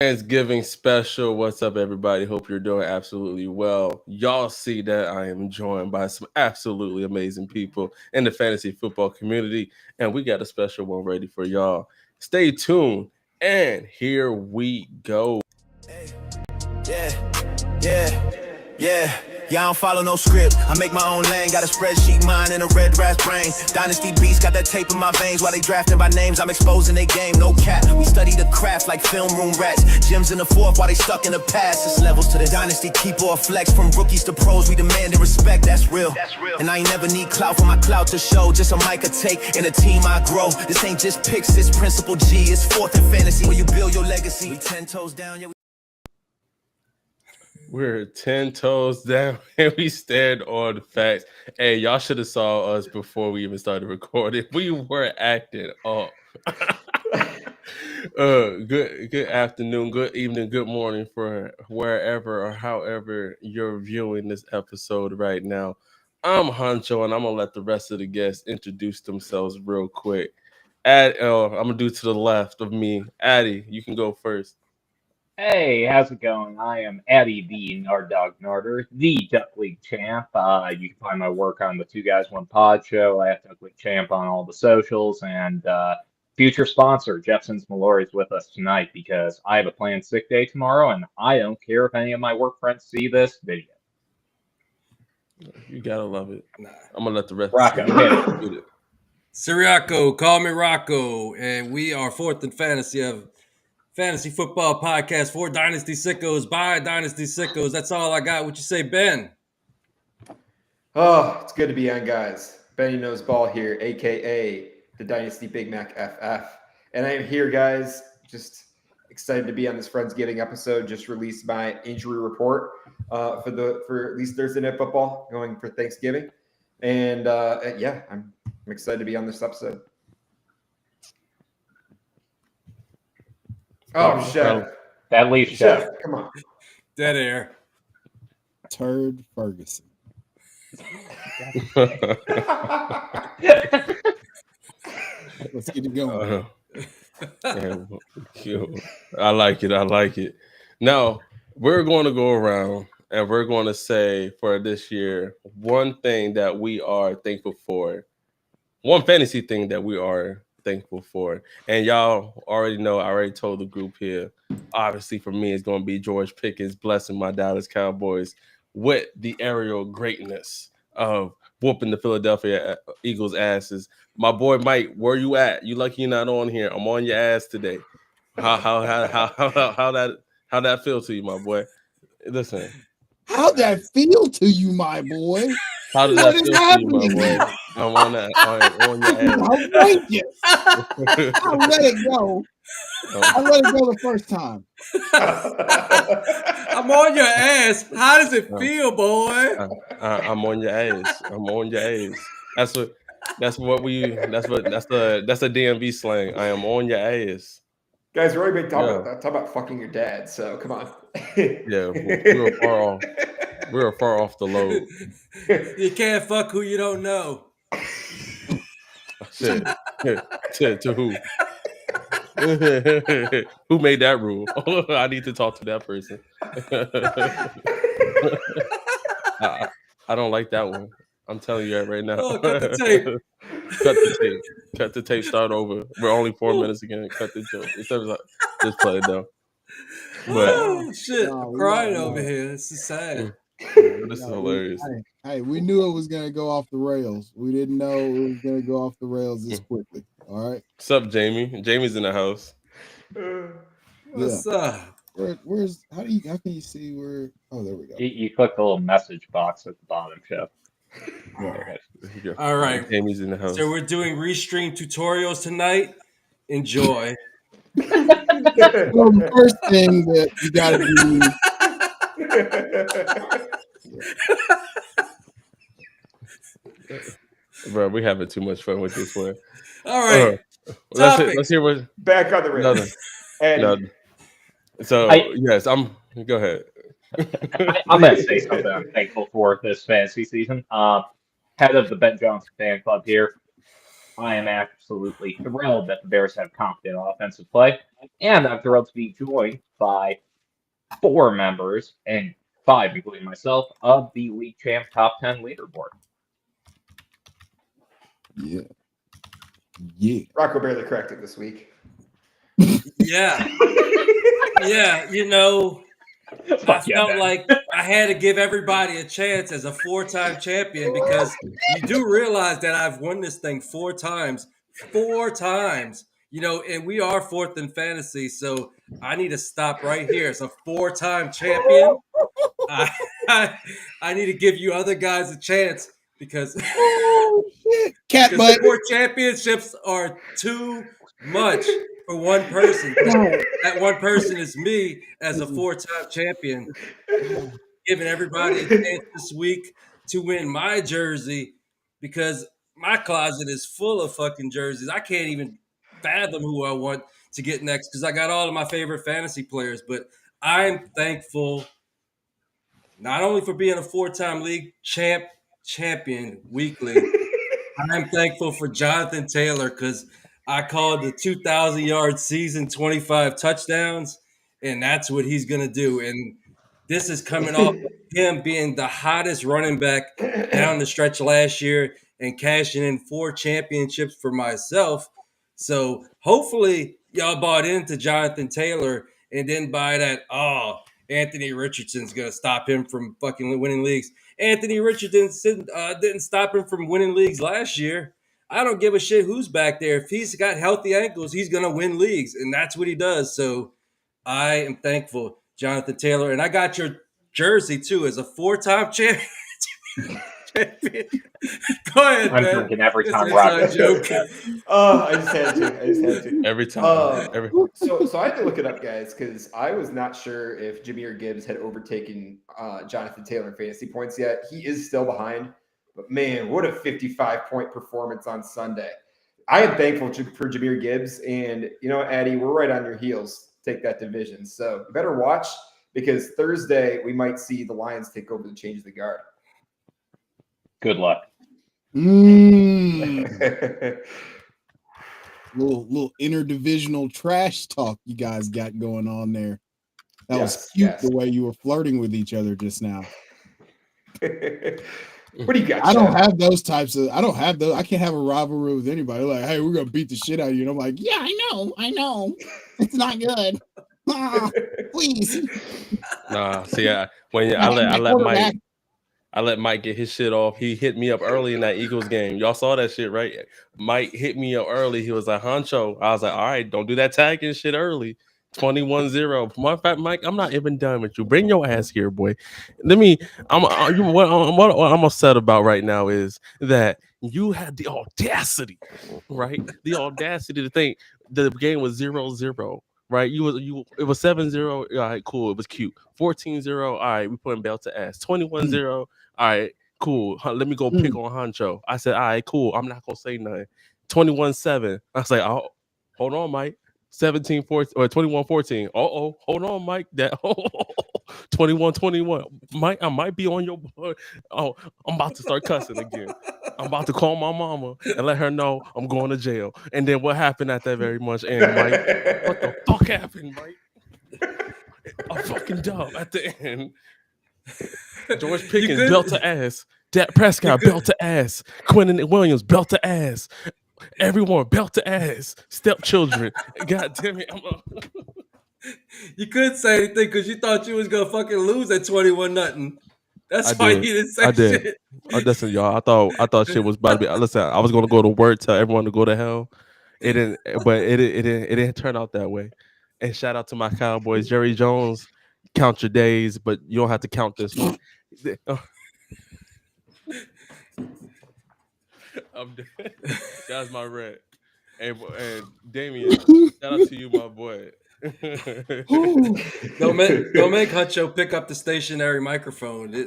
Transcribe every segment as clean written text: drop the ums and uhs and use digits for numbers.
Friendsgiving Special. What's up, everybody? Hope you're doing absolutely well. Y'all see that I am joined by some absolutely amazing people in the fantasy football community, and we got a special one ready for y'all. Stay tuned, and here we go. Yeah. Yeah, I don't follow no script. I make my own lane. Got a spreadsheet mind and a red brass brain. Dynasty beats got that tape in my veins. While they drafting by names, I'm exposing their game. No cap. We study the craft like film room rats. Gyms in the fourth while they stuck in the past. It's levels to the dynasty. Keep or flex. From rookies to pros, we demand and respect. That's real. And I ain't never need clout for my clout to show. Just a mic to take in a team I grow. This ain't just picks, it's principle G. It's fourth in fantasy where you build your legacy. We 10 toes down, yeah. We're 10 toes down and we stand on the facts. Hey, y'all should have saw us before we even started recording. We were acting up. Good afternoon, good evening, good morning for wherever or however you're viewing this episode right now. I'm Huncho, and I'm gonna let the rest of the guests introduce themselves real quick. I'm gonna do to the left of me. Addi, you can go first. Hey, how's it going? I am Addi, the Nard Dog Narder, the Duck League champ. You can find my work on the Two Guys One Pod show. I have Duck League champ on all the socials, and future sponsor Jepson's Mallory is with us tonight because I have a planned sick day tomorrow, and I don't care if any of my work friends see this video. You gotta love it. I'm gonna let the rest Rocco, do it. Siriaco, call me Rocco, and we are fourth in fantasy of Fantasy Football Podcast for Dynasty Sickos by Dynasty Sickos. That's all I got. What you say, Ben? Oh, it's good to be on, guys. Benny Knows Ball here, a.k.a. the Dynasty Big Mac FF. And I am here, guys, just excited to be on this Friendsgiving episode. Just released my injury report for at least Thursday Night Football going for Thanksgiving. And, yeah, I'm excited to be on this episode. Oh, Chev. That leaves Chev. Come on. Dead air. Turd Ferguson. Let's get it going. I like it. Now, we're going to go around and we're going to say for this year, one thing that we are thankful for, one fantasy thing that we are thankful for. And y'all already know, I already told the group here, obviously for me, it's going to be George Pickens blessing my Dallas Cowboys with the aerial greatness of whooping the Philadelphia Eagles asses. My boy Mike, where you at? You lucky you're not on here. I'm on your ass today. How that feel to you, my boy? Listen. How'd that feel to you, my boy? How did that feel to you, my boy? I'm on your ass. I'll thank you. I'll let it go. I let it go the first time. I'm on your ass. How does it feel, boy? I'm on your ass. I'm on your ass. That's the DMV slang. I am on your ass. Guys, we're already been talking about fucking your dad, so come on. Yeah, we were far off. We were far off the load. You can't fuck who you don't know. Shit. To who? Who made that rule? I need to talk to that person. I don't like that one. I'm telling you that right now. Oh, cut the tape. Cut the tape. Start over. We're only 4 minutes again. Cut the joke. Just play it though. But oh shit! I'm crying over here. This is sad. This is hilarious. Hey, we knew it was gonna go off the rails. We didn't know it was gonna go off the rails this quickly. All right. What's up, Jamie? Jamie's in the house. What's up? Where's how can you see where? Oh, there we go. You click the little message box at the bottom, Chev. Yeah. All right. Jamie's in the house. So we're doing restream tutorials tonight. Enjoy. Well, the first thing that you got to do. Bro, we having too much fun with this one. All right. Let's hear what. Back on the rails. So yes, go ahead. I'm going to say something I'm thankful for this fantasy season. Head of the Ben Johnson fan club here. I am absolutely thrilled that the Bears have competent offensive play, and I'm thrilled to be joined by 4 members, and 5, including myself, of the League Champ Top 10 leaderboard. Yeah. Yeah. Rocco barely corrected this week. Yeah. Yeah, you know, I felt like I had to give everybody a chance as a 4-time champion because you do realize that I've won this thing 4 times. 4 times. You know, and we are 4th in fantasy, so I need to stop right here. As a 4-time champion, I need to give you other guys a chance because Cat butt. 4 championships are too much for one person. That one person is me as a 4-time champion, giving everybody a chance this week to win my jersey because my closet is full of fucking jerseys. I can't even fathom who I want to get next because I got all of my favorite fantasy players. But I'm thankful not only for being a 4-time league champion weekly. I'm thankful for Jonathan Taylor because I called the 2,000-yard season, 25 touchdowns, and that's what he's going to do. And this is coming off him being the hottest running back down the stretch last year and cashing in 4 championships for myself. So hopefully y'all bought into Jonathan Taylor and didn't buy that, Anthony Richardson's going to stop him from fucking winning leagues. Anthony Richardson didn't stop him from winning leagues last year. I don't give a shit who's back there. If he's got healthy ankles, he's going to win leagues, and that's what he does. So I am thankful, Jonathan Taylor. And I got your jersey, too, as a 4-time champion. Go ahead, I'm man. drinking every It's time an Rock. inside joke. I just had to. Every time. So I had to look it up, guys, because I was not sure if Jahmyr Gibbs had overtaken Jonathan Taylor in fantasy points yet. He is still behind, but man, what a 55-point performance on Sunday. I am thankful for Jahmyr Gibbs, and you know, Addi, we're right on your heels to take that division. So you better watch because Thursday we might see the Lions take over the change of the guard. Good luck. Little interdivisional trash talk you guys got going on there. That was cute the way you were flirting with each other just now. What do you got? I don't have those types of. I don't have those. I can't have a rivalry with anybody. Like, hey, we're gonna beat the shit out of you. And I'm like, yeah, I know. It's not good. Please. Nah, see, I let Mike get his shit off. He hit me up early in that Eagles game. Y'all saw that shit, right? Mike hit me up early. He was like, Huncho. I was like, all right, don't do that tagging shit early. 21-0. Matter of fact, Mike, I'm not even done with you. Bring your ass here, boy. What I'm upset about right now is that you had the audacity, right? The audacity to think the game was 0-0. Right, it was 7-0. All right, cool. It was cute. 14-0. All right, we putting belt to ass. 21-0. All right, cool. Let me go pick on Huncho. I said, all right, cool. I'm not gonna say nothing. 21-7. I was like, oh, hold on, Mike. 17-14 or 21-14. Hold on, Mike. That 21-21. Mike, I might be on your board. Oh, I'm about to start cussing again. I'm about to call my mama and let her know I'm going to jail. And then what happened at that very much end, Mike? What the fuck happened, Mike? A fucking dub at the end. George Pickens belt to ass. Dak Prescott belt to ass. Quentin Williams belt to ass. Everyone belt to ass. Stepchildren. God damn it. You couldn't say anything because you thought you was gonna fucking lose at 21-0. That's why you didn't say shit. Listen, y'all. I thought shit was about to be. Listen, I was gonna go to work, tell everyone to go to hell. It didn't, but it didn't turn out that way. And shout out to my Cowboys, Jerry Jones. Count your days, but you don't have to count this one. I'm dead. That's my red. And Damien, shout out to you, my boy. Don't make Huncho pick up the stationary microphone.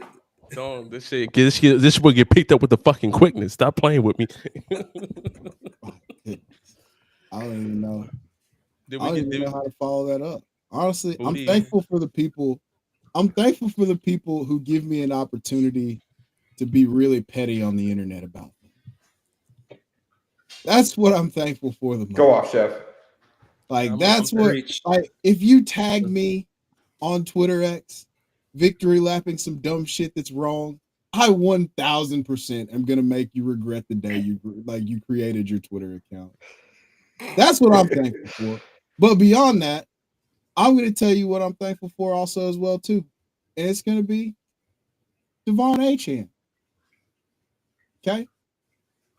Don't this will get picked up with the fucking quickness. Stop playing with me. I don't even know. I don't even know how to follow that up. Honestly, I'm thankful for the people. I'm thankful for the people who give me an opportunity to be really petty on the internet about them. That's what I'm thankful for the most. Go off, Chev. Like I'm that's what. preach. Like if you tag me on Twitter X, victory lapping some dumb shit that's wrong, I 1000% am gonna make you regret the day you created your Twitter account. That's what I'm thankful for. But beyond that, I'm gonna tell you what I'm thankful for also as well too, and it's gonna be Devon Achane. Okay,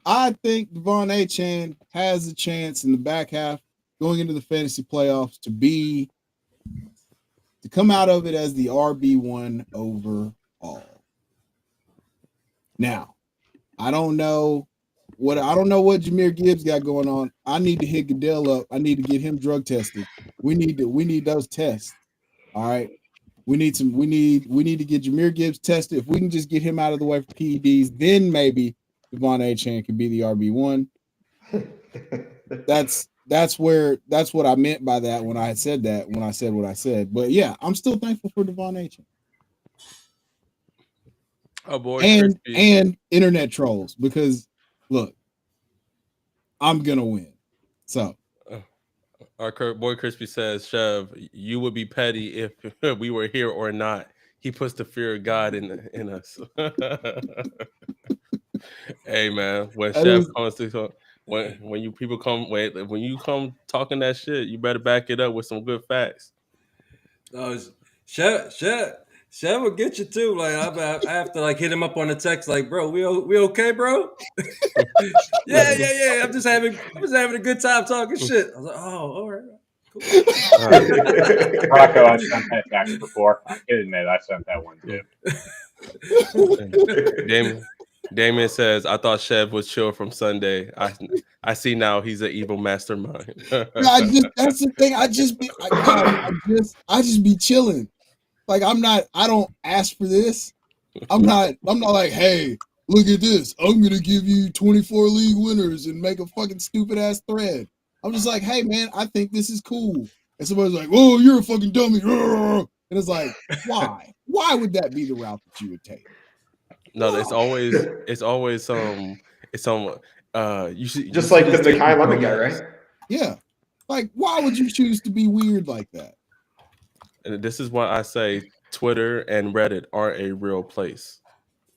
I think Devon Achane has a chance in the back half going into the fantasy playoffs to come out of it as the RB1 overall. Now, I don't know what Jahmyr Gibbs got going on. I need to hit Goodell up. I need to get him drug tested. We need those tests. All right. We need to get Jahmyr Gibbs tested. If we can just get him out of the way for PEDs, then maybe Devon Achane could be the RB1. That's what I meant by that when I said what I said. But yeah, I'm still thankful for Devon Achane. Oh boy, and internet trolls, because look, I'm gonna win. So our boy Crispy says, Chev, you would be petty if we were here or not. He puts the fear of God in us. Hey man, when Chev comes to when you come talking that shit, you better back it up with some good facts. Chev will get you too. Like I have to like hit him up on the text, like, bro, we okay, bro? yeah. I'm just having a good time talking shit. I was like, oh, all right. Cool. Rocco, I sent that text before. I can admit I sent that one too. Damien says, I thought Chev was chill from Sunday. I see now he's an evil mastermind. That's the thing. I just be chilling. Like I don't ask for this. I'm not like, hey, look at this. I'm gonna give you 24 league winners and make a fucking stupid ass thread. I'm just like, hey man, I think this is cool. And somebody's like, oh, you're a fucking dummy. And it's like, why? Why would that be the route that you would take? No, it's always you should just like the Kai Lemon guy, right? Yeah. Like, why would you choose to be weird like that? And this is why I say Twitter and Reddit aren't a real place.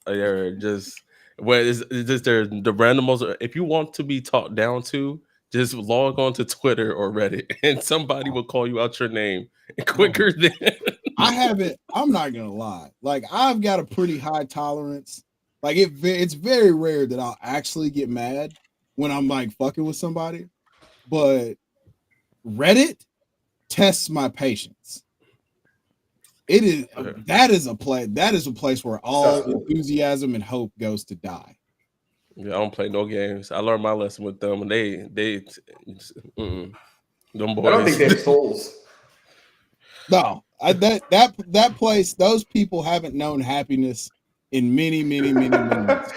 They're just they're the randomos. If you want to be talked down to, just log on to Twitter or Reddit, and somebody will call you out your name quicker than. I'm not gonna lie. Like, I've got a pretty high tolerance. Like, it's very rare that I'll actually get mad when I'm like fucking with somebody, but Reddit tests my patience. That is a place where all enthusiasm and hope goes to die. Yeah, I don't play no games. I learned my lesson with them, and they them boys. I don't think they have souls. No, that place, those people haven't known happiness in many months.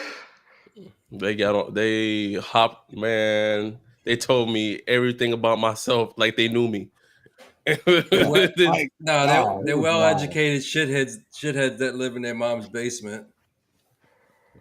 They hopped, man. They told me everything about myself, like they knew me. They're well-educated shitheads that live in their mom's basement.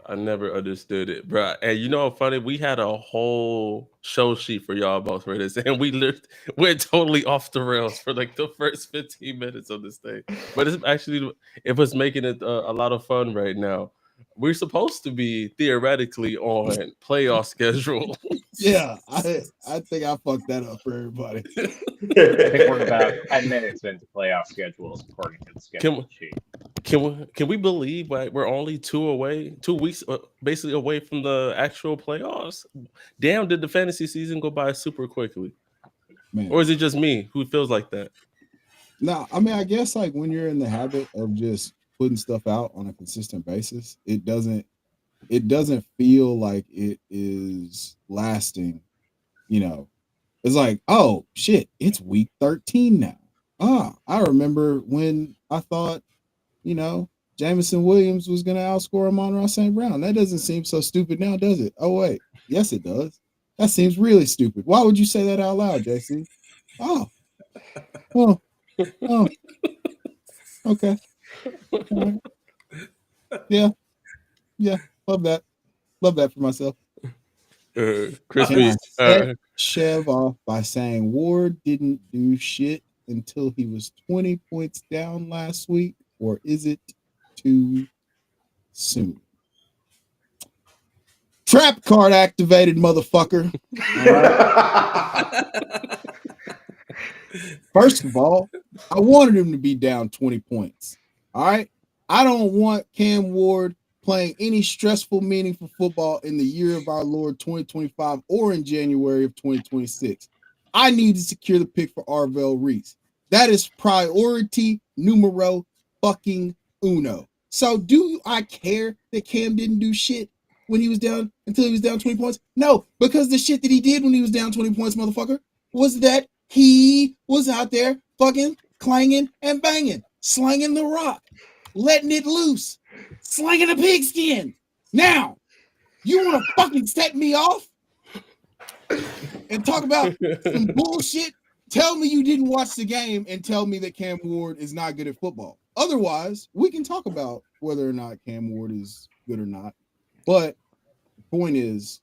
I never understood it, bro. And you know what's funny? We had a whole show sheet for y'all both for this, and we're totally off the rails for like the first 15 minutes of this thing. But it was making it a lot of fun right now. We're supposed to be theoretically on playoff schedule. Yeah, I think I fucked that up for everybody. I think we're about 10 minutes into playoff schedules according to the schedule sheet. Can we believe we're only 2 weeks basically away from the actual playoffs? Damn, did the fantasy season go by super quickly? Man. Or is it just me who feels like that? No, I mean, I guess like when you're in the habit of just putting stuff out on a consistent basis, it doesn't feel like it is lasting. You know, it's like, oh shit, it's week 13 now. I remember when I thought, you know, Jameson Williams was going to outscore Amon-Ra St. Brown. That doesn't seem so stupid now, does it? Oh, wait. Yes, it does. That seems really stupid. Why would you say that out loud, JC? Oh. Okay. Right. Yeah. Love that for myself. Crispy. Set Chev off by saying Ward didn't do shit until he was 20 points down last week, or is it too soon? Trap card activated, motherfucker. First of all, I wanted him to be down 20 points. All right. I don't want Cam Ward playing any stressful, meaningful football in the year of our Lord 2025 or in January of 2026. I need to secure the pick for Arvell Reese. That is priority numero fucking uno. So do I care that Cam didn't do shit when he was down until he was down 20 points? No, because the shit that he did when he was down 20 points, motherfucker, was that he was out there fucking clanging and banging, slanging the rock, letting it loose, slanging a pigskin. Now, you want to fucking set me off and talk about some bullshit? Tell me you didn't watch the game and tell me that Cam Ward is not good at football. Otherwise, we can talk about whether or not Cam Ward is good or not. But the point is,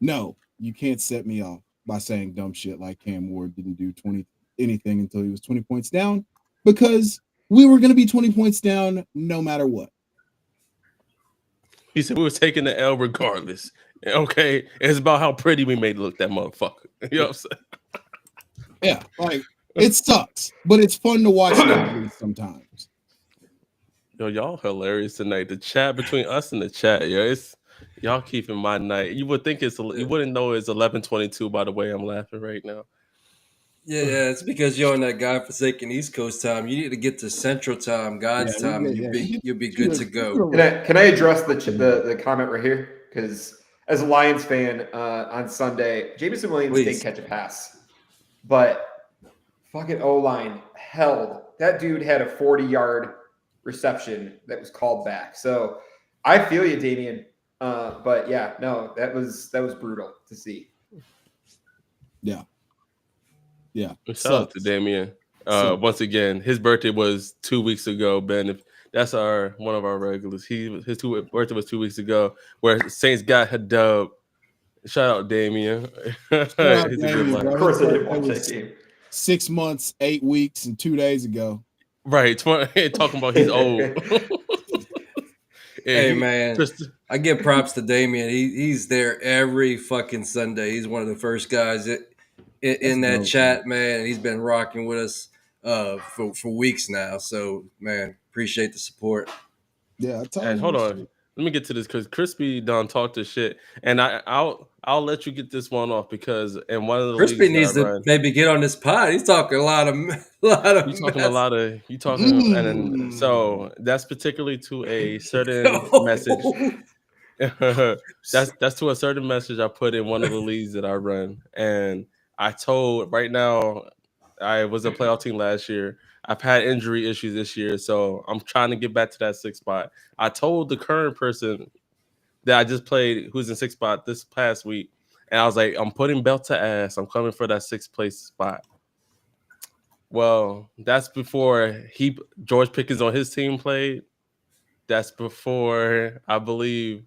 no, you can't set me off by saying dumb shit like Cam Ward didn't do anything until he was 20 points down, because we were going to be 20 points down no matter what. He said we were taking the L regardless. Okay, it's about how pretty we made look that motherfucker. You know what I'm saying? Yeah, like it sucks, but it's fun to watch that sometimes. Yo, y'all hilarious tonight. The chat between us and the chat, yo, it's y'all keeping my night. You would think you wouldn't know it's 11:22 by the way I'm laughing right now. Yeah, it's because you're on that godforsaken East Coast time. You need to get to Central Time, God's time, and you'll be good to go. Can I address the comment right here? Because as a Lions fan, on Sunday, Jameson Williams did catch a pass, but fucking O-line held. That dude had a 40-yard reception that was called back. So I feel you, Damian. But yeah, no, that was brutal to see. Yeah. Shout out to Damien. Once again, his birthday was 2 weeks ago, Ben. If that's one of our regulars. His birthday was 2 weeks ago, where Saints got a dub. Shout out Damien. He's a good man. Of course, I didn't watch that game. 6 months, 8 weeks, and 2 days ago. Right, talking about he's old. Hey man, I give props to Damien. He's there every fucking Sunday. He's one of the first guys in that chat, man. He's been rocking with us for weeks now. So, man, appreciate the support. Yeah, and hold on, let me get to this because Crispy done talked to shit, and I'll let you get this one off because in one of the Crispy needs to maybe get on this pod. He's talking a lot of. And so that's particularly to a certain message. That's to a certain message I put in one of the leagues that I run, and I told right now I was a playoff team last year. I've had injury issues this year, so I'm trying to get back to that 6th spot. I told the current person that I just played, who's in 6th spot this past week, and I was like, I'm putting belt to ass. I'm coming for that 6th place spot. Well, that's before George Pickens on his team played. That's before, I believe,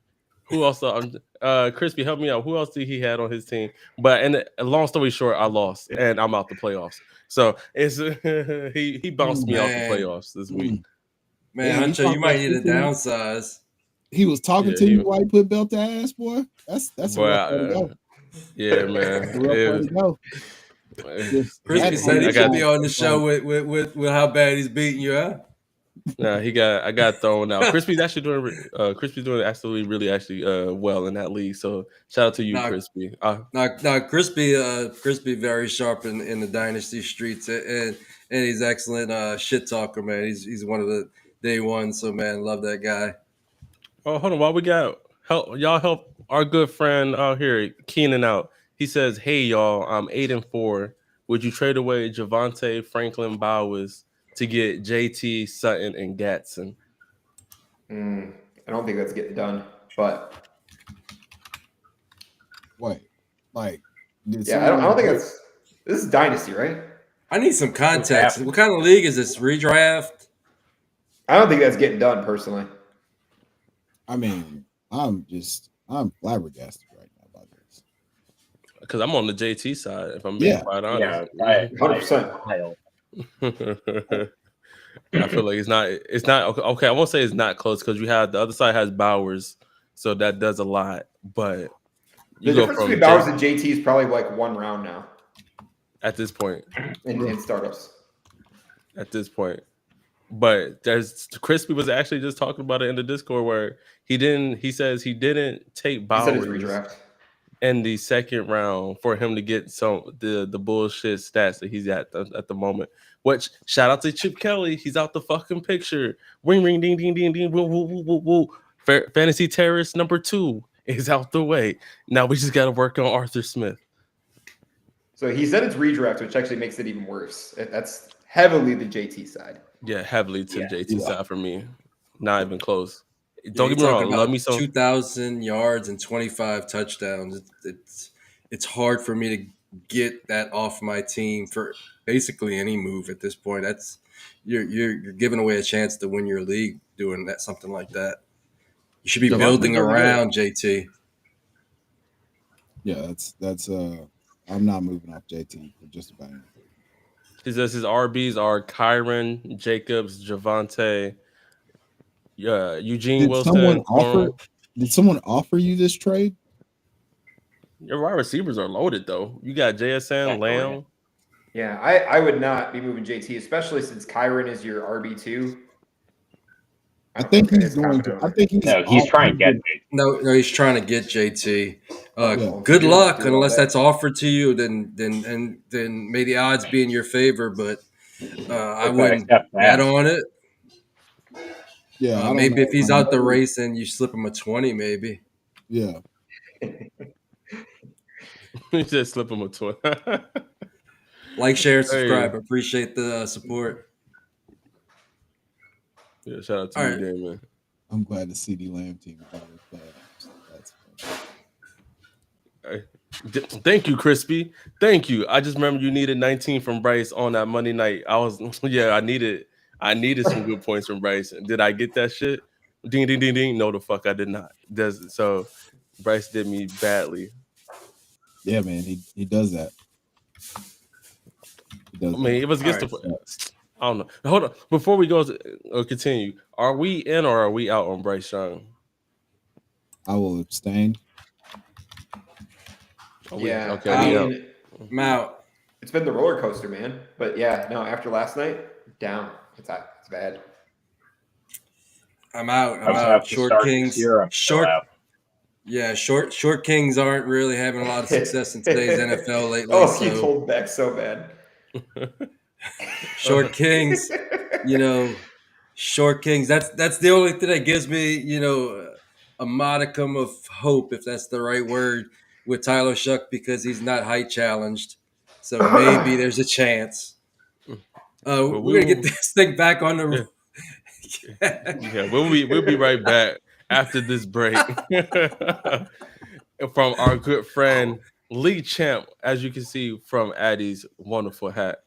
who else? Crispy, help me out. Who else did he had on his team? But and long story short, I lost and I'm out the playoffs. So it's he bounced me out the playoffs this week. Man, Huncho, you might need to downsize. He was talking to you while he put belt to ass, boy. That's a rough way to go. Yeah, man. Crispy said he should be on the show with how bad he's beating you, huh? Nah, I got thrown out. Crispy's actually doing absolutely really well in that league. So shout out to you, Crispy. Now Crispy very sharp in the Dynasty streets and he's excellent shit talker, man. He's one of the day one. So man, love that guy. Oh, hold on, while we got help our good friend out here, Keenan out. He says, "Hey y'all, I'm 8-4. Would you trade away Javonte Franklin Bowers to get JT Sutton and Gatson?" I don't think that's getting done, but wait, like, I don't think this is Dynasty, right? I need some context. What kind of league is this? Redraft? I don't think that's getting done personally. I mean, I'm flabbergasted right now by this. because I'm on the JT side. If I'm being quite honest, Yeah, 100%. I feel like it's not okay. I won't say it's not close because you have the other side has Bowers, so that does a lot. But The difference between Bowers and JT is probably like 1 round now at this point in startups. At this point, but there's Crispy was actually just talking about it in the Discord where he says he didn't take Bowers in the second round for him to get the bullshit stats that he's at the moment. Which shout out to Chip Kelly, he's out the fucking picture. Ring ring ding ding ding ding woo woo woo woo woo. Fantasy terrorist number 2 is out the way. Now we just got to work on Arthur Smith. So he said it's redraft, which actually makes it even worse. That's heavily the JT side. Yeah, heavily to JT side for me. Not even close. Don't get me wrong. Love me some 2,000 yards and 25 touchdowns. It's hard for me to get that off my team for basically any move at this point. That's you're giving away a chance to win your league doing something like that. You should be building around JT. Yeah, that's I'm not moving off JT for just about anything. He says his RBs are Kyron, Jacobs, Javante, Eugene Wilson. Did someone offer you this trade? Your wide receivers are loaded though. You got JSN, Lamb. Yeah, I would not be moving JT, especially since Kyron is your RB2. I think he's going to. I think he's trying to get JT. No, he's trying to get JT. Good luck, unless that's offered to you. Then may the odds be in your favor. But I wouldn't bet on it. Yeah, maybe if he's out the race and you slip him a 20, maybe. Yeah. You just slip him a 20. Like, share, and subscribe. Appreciate the support. Yeah, shout out to you, Damon. I'm glad the CD Lamb team got it. That's funny. Thank you, Crispy. Thank you. I just remember you needed 19 from Bryce on that Monday night. I needed some good points from Bryce. Did I get that shit? Ding, ding, ding, ding. No, the fuck I did not. So Bryce did me badly. Yeah, man, he does that. It was against the. I don't know. Hold on. Before we go continue, are we in or are we out on Bryce Young? I will abstain. Okay. I'm out. It's been the roller coaster, man. But yeah, no. After last night, down. It's bad. I'm out. Short Kings. Short Kings aren't really having a lot of success in today's NFL lately. He pulled back so bad. Short Kings, Short Kings. That's the only thing that gives me, a modicum of hope, if that's the right word, with Tyler Shuck, because he's not height challenged. So maybe there's a chance. We're gonna get this thing back on the. Yeah, we'll be right back after this break from our good friend League Champ, as you can see from Addi's wonderful hat.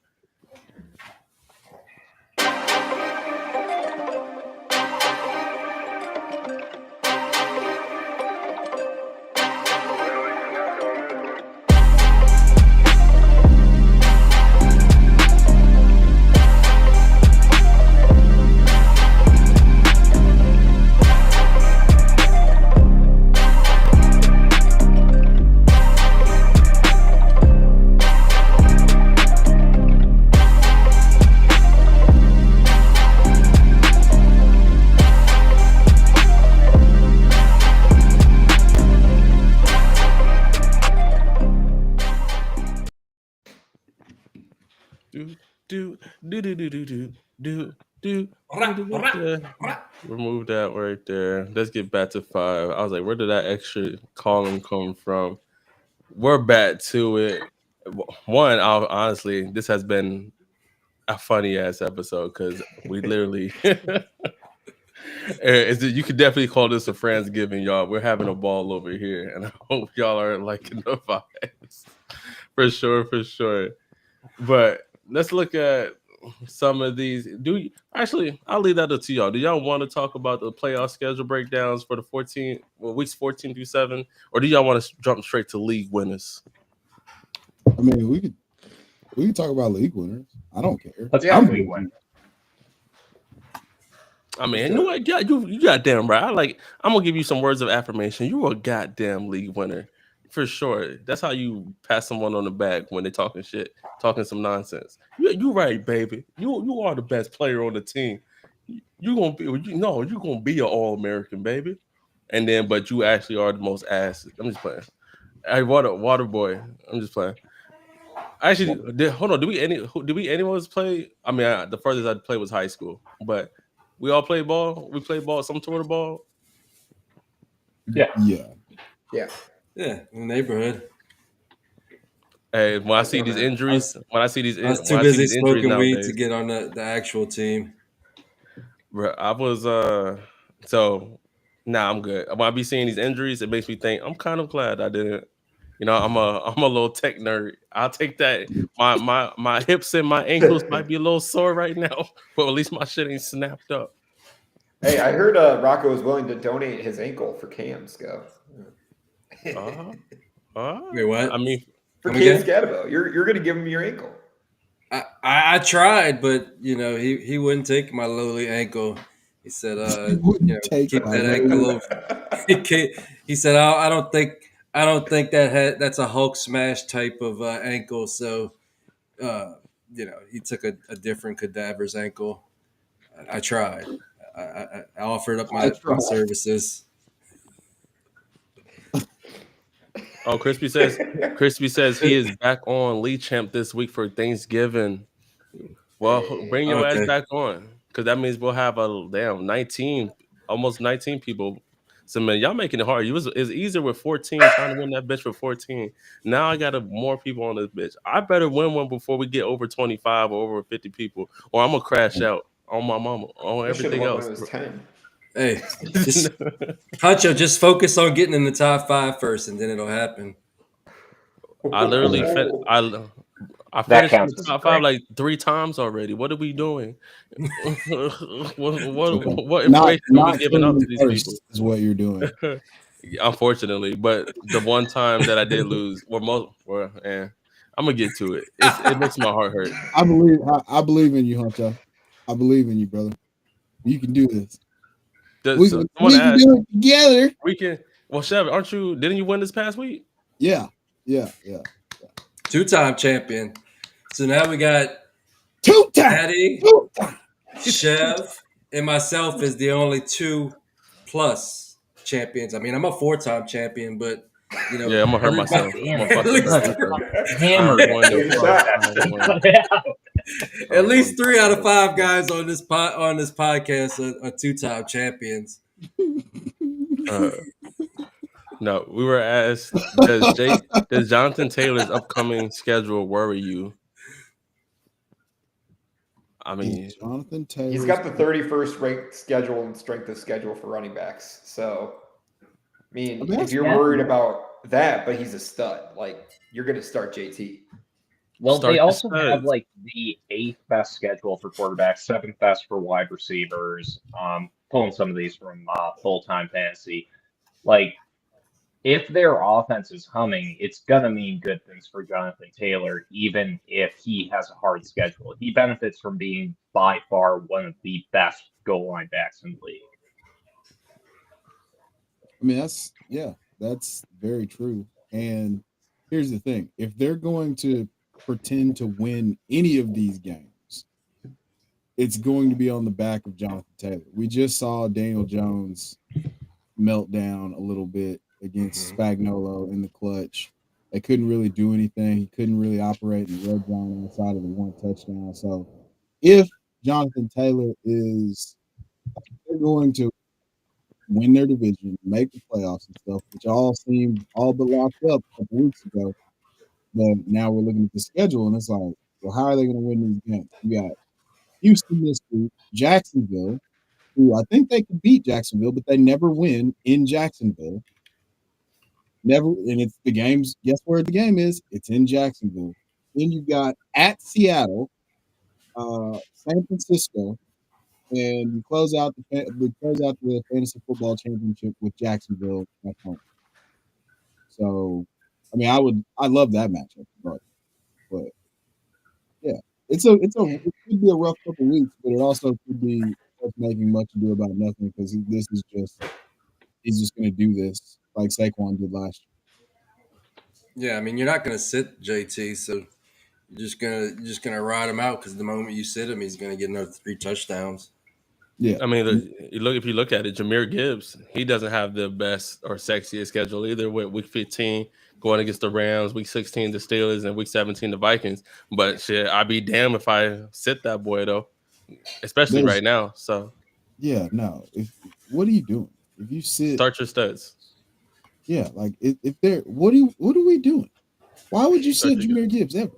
Remove that right there. Let's get back to 5. I was like, where did that extra column come from? We're back to it. One, honestly, this has been a funny ass episode because we literally you could definitely call this a Friendsgiving, y'all. We're having a ball over here, and I hope y'all are liking the vibes. For sure. But let's look at some of these. I'll leave that up to y'all. Do y'all want to talk about the playoff schedule breakdowns for the weeks 14 through 7, or do y'all want to jump straight to league winners? I mean, we could talk about league winners. I don't care. Let's Yeah. go league winner. I mean, you know what? Yeah, you goddamn right. I'm gonna give you some words of affirmation. You a goddamn league winner for sure. That's how you pat someone on the back when they're talking shit, talking some nonsense. You right, baby. You are the best player on the team. You gonna be you gonna be an All-American, baby. And then, but you actually are the most ass. I'm just playing. Hey, water boy. I'm just playing. Actually, hold on. Do we anyone play? I mean, the furthest I played was high school, but we all play ball. We play ball, some sort of ball. Yeah. Yeah. Yeah. Yeah, in the neighborhood. Hey, when I see these injuries, I was too when I see busy these injuries smoking weed nowadays, to get on the actual team. bro, I was so nah, I'm good. When I be seeing these injuries, it makes me think I'm kind of glad I didn't. You know, I'm a little tech nerd. I'll take that. My hips and my ankles might be a little sore right now, but at least my shit ain't snapped up. Hey, I heard Rocco is willing to donate his ankle for Cam's go. Wait, what? I mean, For Come Cam again? Scatabo. You're gonna give him your ankle. I tried, but he wouldn't take my lowly ankle. He said, He wouldn't take keep my that lowly- ankle over. He said, I don't think that's a Hulk smash type of ankle. So, he took a different cadaver's ankle. I tried. I offered up my services. oh, Crispy says he is back on Lee Champ this week for Thanksgiving. Well, bring your ass Okay. back on, because that means we'll have a damn 19, almost 19 people. So man, y'all making it hard. It's easier with 14 trying to win that bitch with 14. Now I got more people on this bitch. I better win one before we get over 25 or over 50 people, or I'm gonna crash out on my mama, on I should have everything won when else. it was 10. Hey, Huncho, just focus on getting in the top 5 first, and then it'll happen. I literally I That finished in counts the as top a 5 like 3 times already. What are we doing? what Not information are we giving out to these first people? is what you're doing. Unfortunately, but the one time that I did lose, I'm gonna get to it. It makes my heart hurt. I believe in you, Huncho. I believe in you, brother. You can do this. We can Asked, do it together. we can. Well, Chev, didn't you win this past week? Yeah. 2-time champion. So now we got Two-time. Addi, Chev, and myself is the only 2+ champions. I mean, I'm a 4-time champion, but Yeah, I'm gonna hurt myself. Damn I'm gonna it. fuck myself. Hammered. I'm going to Take a fuck. shot. at least 3 out of 5 guys on this podcast are 2-time champions. No, we were asked, does Jonathan Taylor's upcoming schedule worry you? I mean, Jonathan Taylor. He's got the 31st ranked schedule and strength of schedule for running backs. So, I mean, if you're worried about that, but he's a stud, like you're going to start JT. Well, Start they the also studs. have like the 8th best schedule for quarterbacks, 7th best for wide receivers. Pulling some of these from full-time fantasy. Like, if their offense is humming, it's gonna mean good things for Jonathan Taylor, even if he has a hard schedule. He benefits from being by far one of the best goal line backs in the league. I mean, that's very true. And here's the thing: if they're going to pretend to win any of these games, it's going to be on the back of Jonathan Taylor. We just saw Daniel Jones melt down a little bit against Spagnuolo in the clutch. They couldn't really do anything. He couldn't really operate in the red zone outside of the 1 touchdown. So if Jonathan Taylor they're going to win their division, make the playoffs and stuff, which all seemed all but locked up a couple weeks ago. But now we're looking at the schedule, and it's like, well, how are they going to win these games? You got Houston this week, Jacksonville, who I think they could beat Jacksonville, but they never win in Jacksonville. Never, and it's the games. Guess where the game is? It's in Jacksonville. Then you got at Seattle, San Francisco, and you close out the fantasy football championship with Jacksonville at home. So, I mean, I love that matchup. But But yeah, it could be a rough couple weeks, but it also could be us making much ado about nothing because he's just going to do this like Saquon did last year. Yeah, I mean, you're not going to sit JT, so you're just gonna ride him out because the moment you sit him, he's going to get another 3 touchdowns. Yeah, I mean, if you look at it, Jahmyr Gibbs, he doesn't have the best or sexiest schedule either. With week 15 going against the Rams, week 16 the Steelers, and week 17 the Vikings. But shit, I'd be damned if I sit that boy though, especially right now. So yeah, no. What are you doing? If you sit, start your studs. Yeah, like if they're what are we doing? Why would you sit Jahmyr Gibbs ever?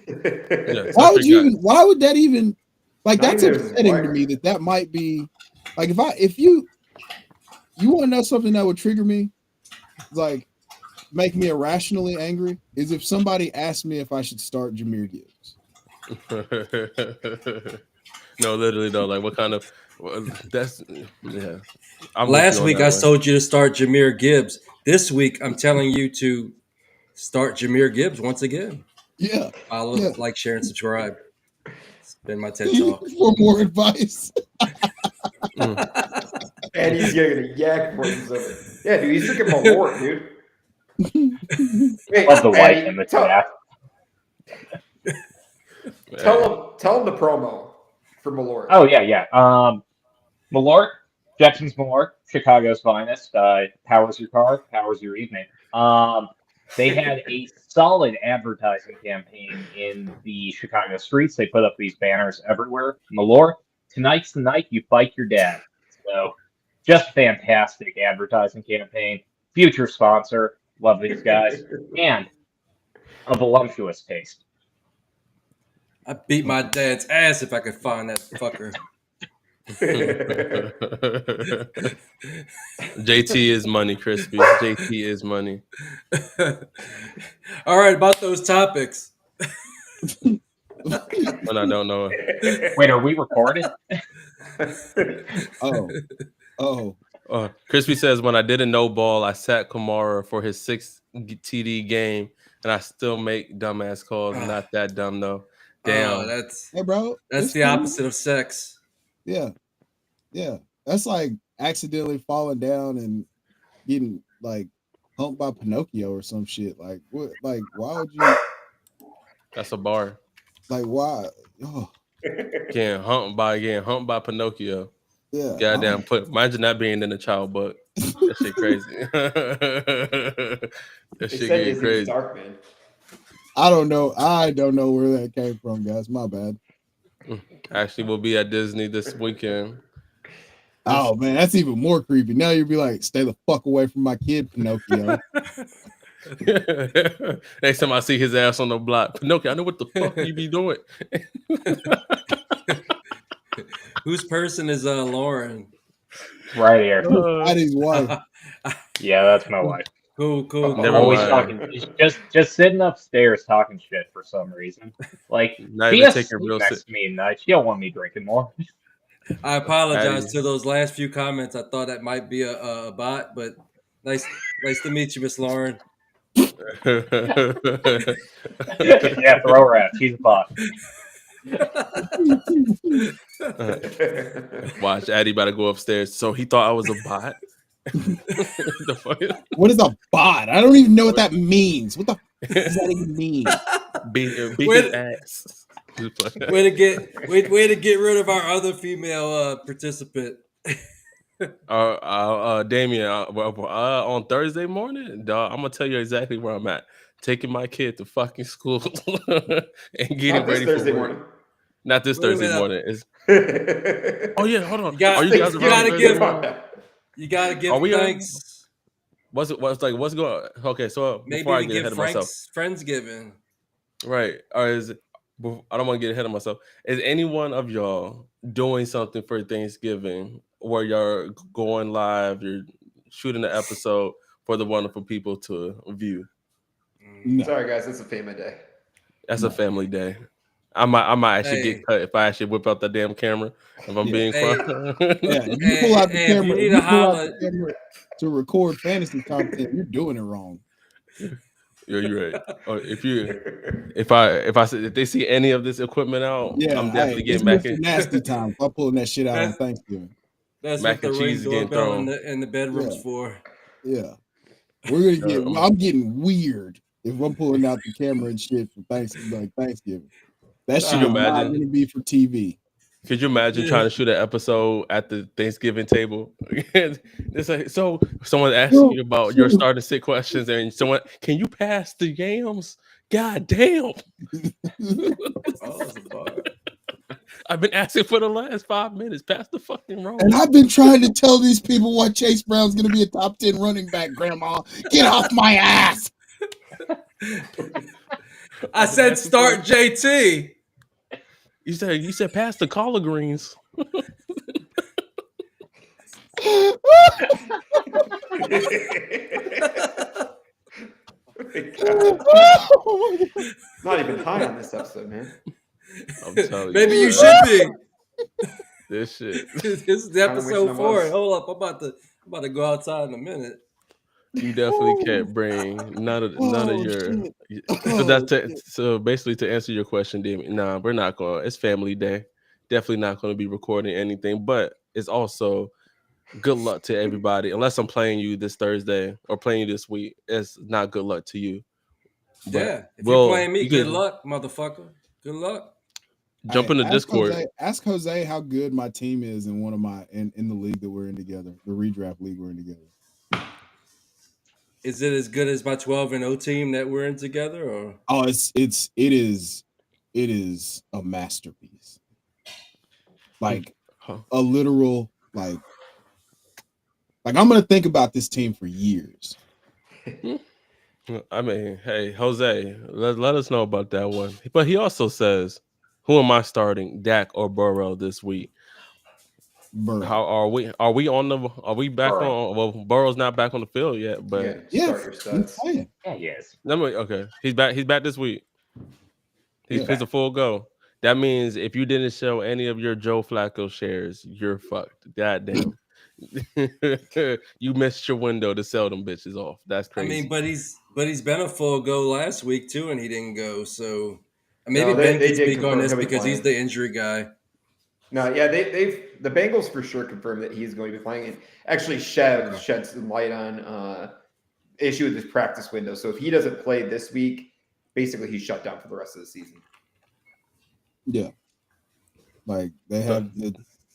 Yeah, why would you even? Why would that even? Like Not that's even upsetting to me that might be like if you want to know something that would trigger me, like make me irrationally angry, is if somebody asked me if I should start Jahmyr Gibbs. No, literally though. Like what kind of that's yeah. Last week I told you to start Jahmyr Gibbs. This week I'm telling you to start Jahmyr Gibbs once again. Yeah. Follow, like, share, and subscribe. It's been my TED Talk. For more advice. And he's getting a yak for himself. Yeah, dude, he's freaking Malort, dude. Wait, Love the white in the chat. Tell him the promo for Malort. Oh yeah. Malort, Jetson's Malort, Chicago's finest. Powers your car, powers your evening. They had a solid advertising campaign in the Chicago streets. They put up these banners everywhere. Malort, tonight's the night you fight your dad. So, just fantastic advertising campaign. Future sponsor. Love these guys. And a voluptuous taste. I beat my dad's ass if I could find that fucker. JT is money, Crispy. JT is money. All right, about those topics. When I don't know. Wait, are we recording? Crispy says, when I didn't know ball, I sat Kamara for his 6th TD game, and I still make dumbass calls. Not that dumb though. Damn. Hey, bro. That's the opposite of sex. Yeah. That's like accidentally falling down and getting like humped by Pinocchio or some shit. Like what? Like why would you? That's a bar. Like why? Oh. Getting humped by Pinocchio. Yeah. Goddamn. Imagine that being in the child book. That shit crazy. That shit getting crazy. Dark, man. I don't know where that came from, guys. My bad. Actually, we'll be at Disney this weekend. Oh man, that's even more creepy. Now you'll be like, stay the fuck away from my kid, Pinocchio. Next time I see his ass on the block, Pinocchio, I know what the fuck you be doing. Whose person is Lauren? Right here. Addi's wife. Yeah, that's my wife. Cool. Never Always mind. talking, just sitting upstairs talking shit for some reason. Like, Not be even a taking real next to me tonight. She don't want me drinking more. I apologize to those last few comments. I thought that might be a bot, but nice to meet you, Miss Lauren. Yeah, throw her out. She's a bot. Watch, Addi about to go upstairs. So he thought I was a bot. What is a bot? I don't even know what that means. What the does that even mean? Beat his ass. Way to get rid of our other female participant. Damien, on Thursday morning, dog, I'm gonna tell you exactly where I'm at. Taking my kid to fucking school and getting ready for work. Morning. Not this Thursday morning. Oh yeah, hold on. You gotta give thanks. What's going? Okay, so maybe before I we get give ahead of Frank's myself, Friendsgiving. Right? Or is it? I don't want to get ahead of myself. Is any one of y'all doing something for Thanksgiving where you're going live, you're shooting an episode for the wonderful people to view? No. Sorry, guys, it's a family day. That's a family day. I might actually get cut if I actually whip out the damn camera. If I'm being if you pull out the camera, to record fantasy content, you're doing it wrong. You're right. Or if they see any of this equipment out, Yeah, I'm definitely it's getting back Mr. in. Nasty time. If I'm pulling that shit out on That's Thanksgiving. that's Mac what the and Ring cheese is getting doorbell thrown. in the bedroom's Yeah. for. Yeah. We're gonna I'm- I'm getting weird if I'm pulling out the camera and shit for Thanksgiving. That shit Could you is not imagine? gonna be for TV. Could you imagine trying to shoot an episode at the Thanksgiving table? It's like, so someone asking you about your starting sit questions, and someone, can you pass the yams? God damn! Oh, it's a bar. I've been asking for the last 5 minutes. Pass the fucking roll. And I've been trying to tell these people why Chase Brown's gonna be a top 10 running back, Grandma. Get off my ass. I said start JT. You said pass the collard greens. Not even high on this episode, man. I'm telling you. Maybe you should be. This shit. This is Kinda episode wishing I 4. was. Hold up, I'm about to go outside in a minute. You definitely can't bring none of your. So basically to answer your question, Damien. Nah, we're not going. It's family day. Definitely not going to be recording anything. But it's also good luck to everybody. Unless I'm playing you this Thursday or playing you this week, it's not good luck to you. But Yeah, if you're playing me, good luck, motherfucker. Good luck. Jump in the Discord. Ask Jose how good my team is in in the league that we're in together, the redraft league we're in together. Is it as good as my 12-0 team that we're in together, or? Oh, it is a masterpiece. Like a literal like I'm gonna think about this team for years. I mean, hey, Jose, let us know about that one. But he also says, who am I starting, Dak or Burrow this week? Burrow. How are we? Are we back on? Well, Burrow's not back on the field yet, but Start your studs. Yeah, he is. Okay, he's back. He's back this week. He's a full go. That means if you didn't show any of your Joe Flacco shares, you're fucked. Goddamn. You missed your window to sell them bitches off. That's crazy. I mean, but he's been a full go last week too, and he didn't go. So maybe No, Ben they can did speak on confirm this he'll be because he's playing. the injury guy. No, yeah, the Bengals for sure confirmed that he's going to be playing. And actually, Chev shed some light on issue with his practice window. So if he doesn't play this week, basically he's shut down for the rest of the season. Yeah, like they have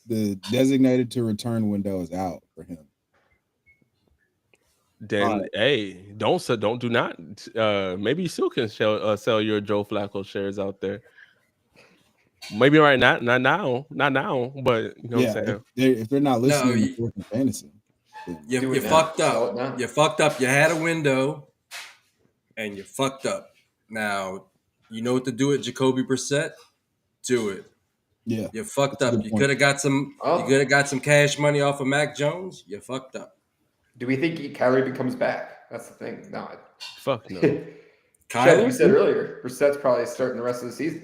the designated to return window is out for him. Then hey, do not. Maybe you still can sell your Joe Flacco shares out there. Maybe right now, not now, but you know what I'm saying. If they're not listening to Fourth and Fantasy, you fucked up. You fucked up. You had a window, and you fucked up. Now you know what to do with Jacoby Brissett. Do it. Yeah, you fucked up. You could have got some. You could have got some cash money off of Mac Jones. You fucked up. Do we think Kyler even comes back? That's the thing. No. Fuck no. Kyler, you said earlier, Brissett's probably starting the rest of the season.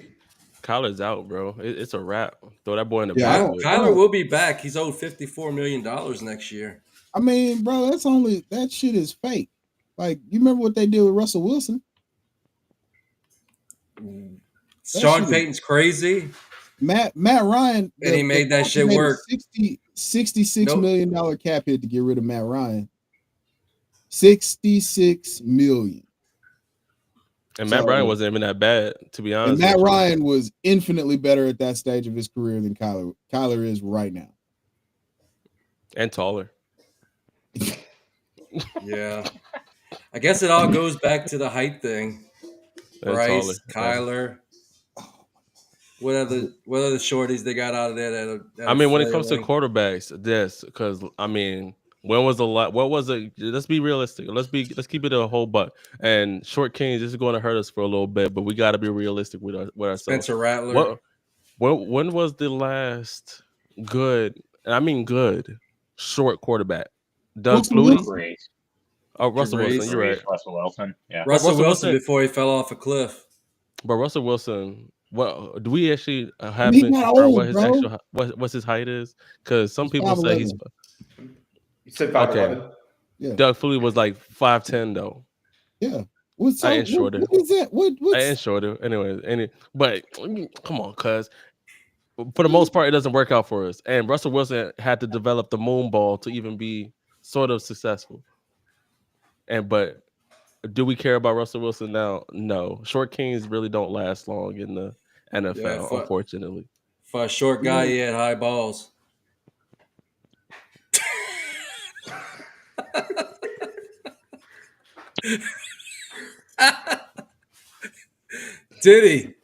Kyler's out, bro. It's a wrap. Throw that boy in the back. Kyler will be back. He's owed $54 million next year. I mean, bro, that shit is fake. Like, you remember what they did with Russell Wilson? Sean Payton's crazy. Matt Ryan, and he made that shit work. $66 million cap hit to get rid of Matt Ryan. $66 million. And Matt Ryan wasn't even that bad, to be honest. And Matt Ryan was infinitely better at that stage of his career than Kyler is right now. And taller. Yeah. I guess it all goes back to the height thing. Bryce, Kyler. What other shorties they got out of there? I mean, when it comes to quarterbacks, because I mean, when was the lot? What was it? Let's be realistic. Let's keep it a whole buck. And short kings, this is going to hurt us for a little bit, but we got to be realistic with ourselves. Spencer Rattler. When was the last good? And I mean good short quarterback? Doug Flutie. Oh, Russell Wilson. You're right. Russell Wilson. Yeah. Russell Wilson before he fell off a cliff. But Russell Wilson. Well, do we actually have what's his height is? Because some people say he's. You said 5'11". Yeah. Doug Flutie was like 5'10" though. Yeah. What's I so? ain't shorter. What is that? I What's ain't shorter. Anyway, but come on, cuz for the most part, it doesn't work out for us. And Russell Wilson had to develop the moon ball to even be sort of successful. But do we care about Russell Wilson now? No. Short kings really don't last long in the NFL, Yeah, unfortunately. For a short guy, he had high balls. Did he?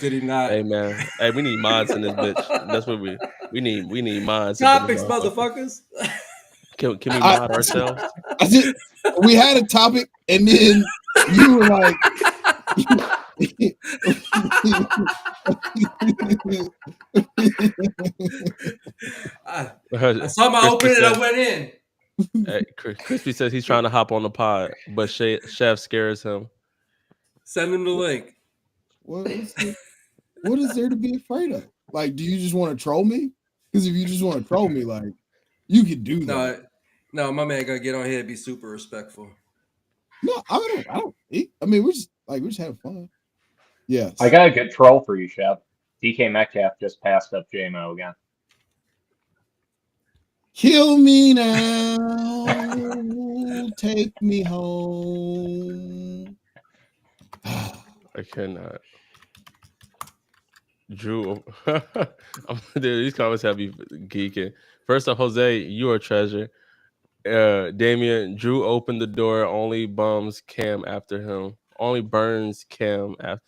Did he not? Hey man, hey, we need mods in this bitch. That's what we need. We need mods. Topics, motherfuckers. Can we mod ourselves? We had a topic, and then you were like, I saw my opening and I went in. Hey, Crispy says he's trying to hop on the pod, but Chev scares him. Send him the link. what is there to be afraid of? Like, do you just want to troll me? Because if you just want to troll me, like, you could do that. No, my man gotta get on here and be super respectful. No, I don't. I mean, we're just having fun. Yes. I got a good troll for you, Chev. DK Metcalf just passed up JMO again. Kill me now. Take me home. I cannot. Drew, dude, these comments have you geeking. First off, Jose, you are a treasure. Damien, Drew opened the door. Only bums Cam after him. Only burns Cam after.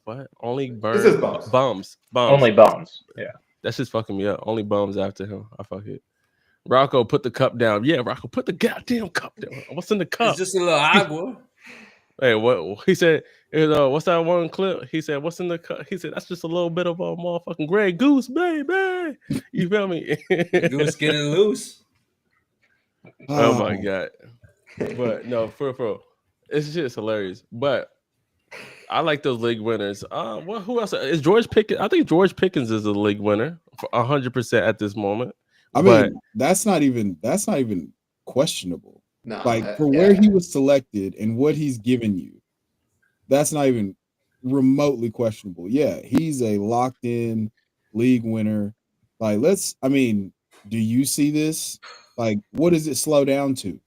What? Only burns bums. Only bums. Yeah. That's just fucking me up. Only bums after him. I fuck it. Rocco, put the cup down. Yeah, Rocco, put the goddamn cup down. What's in the cup? It's just a little agua. Hey, what he said? What's that one clip? He said, "What's in the cup?" He said, "That's just a little bit of a motherfucking Grey Goose, baby." You feel me? Goose getting loose. Oh my god! But no, for it's just hilarious. But I like those league winners. Who else is George Pickens? I think George Pickens is a league winner for 100% at this moment. I mean, that's not even questionable. No, for where he was selected and what he's given you, that's not even remotely questionable. Yeah, he's a locked-in league winner. Do you see this? Like, what does it slow down to?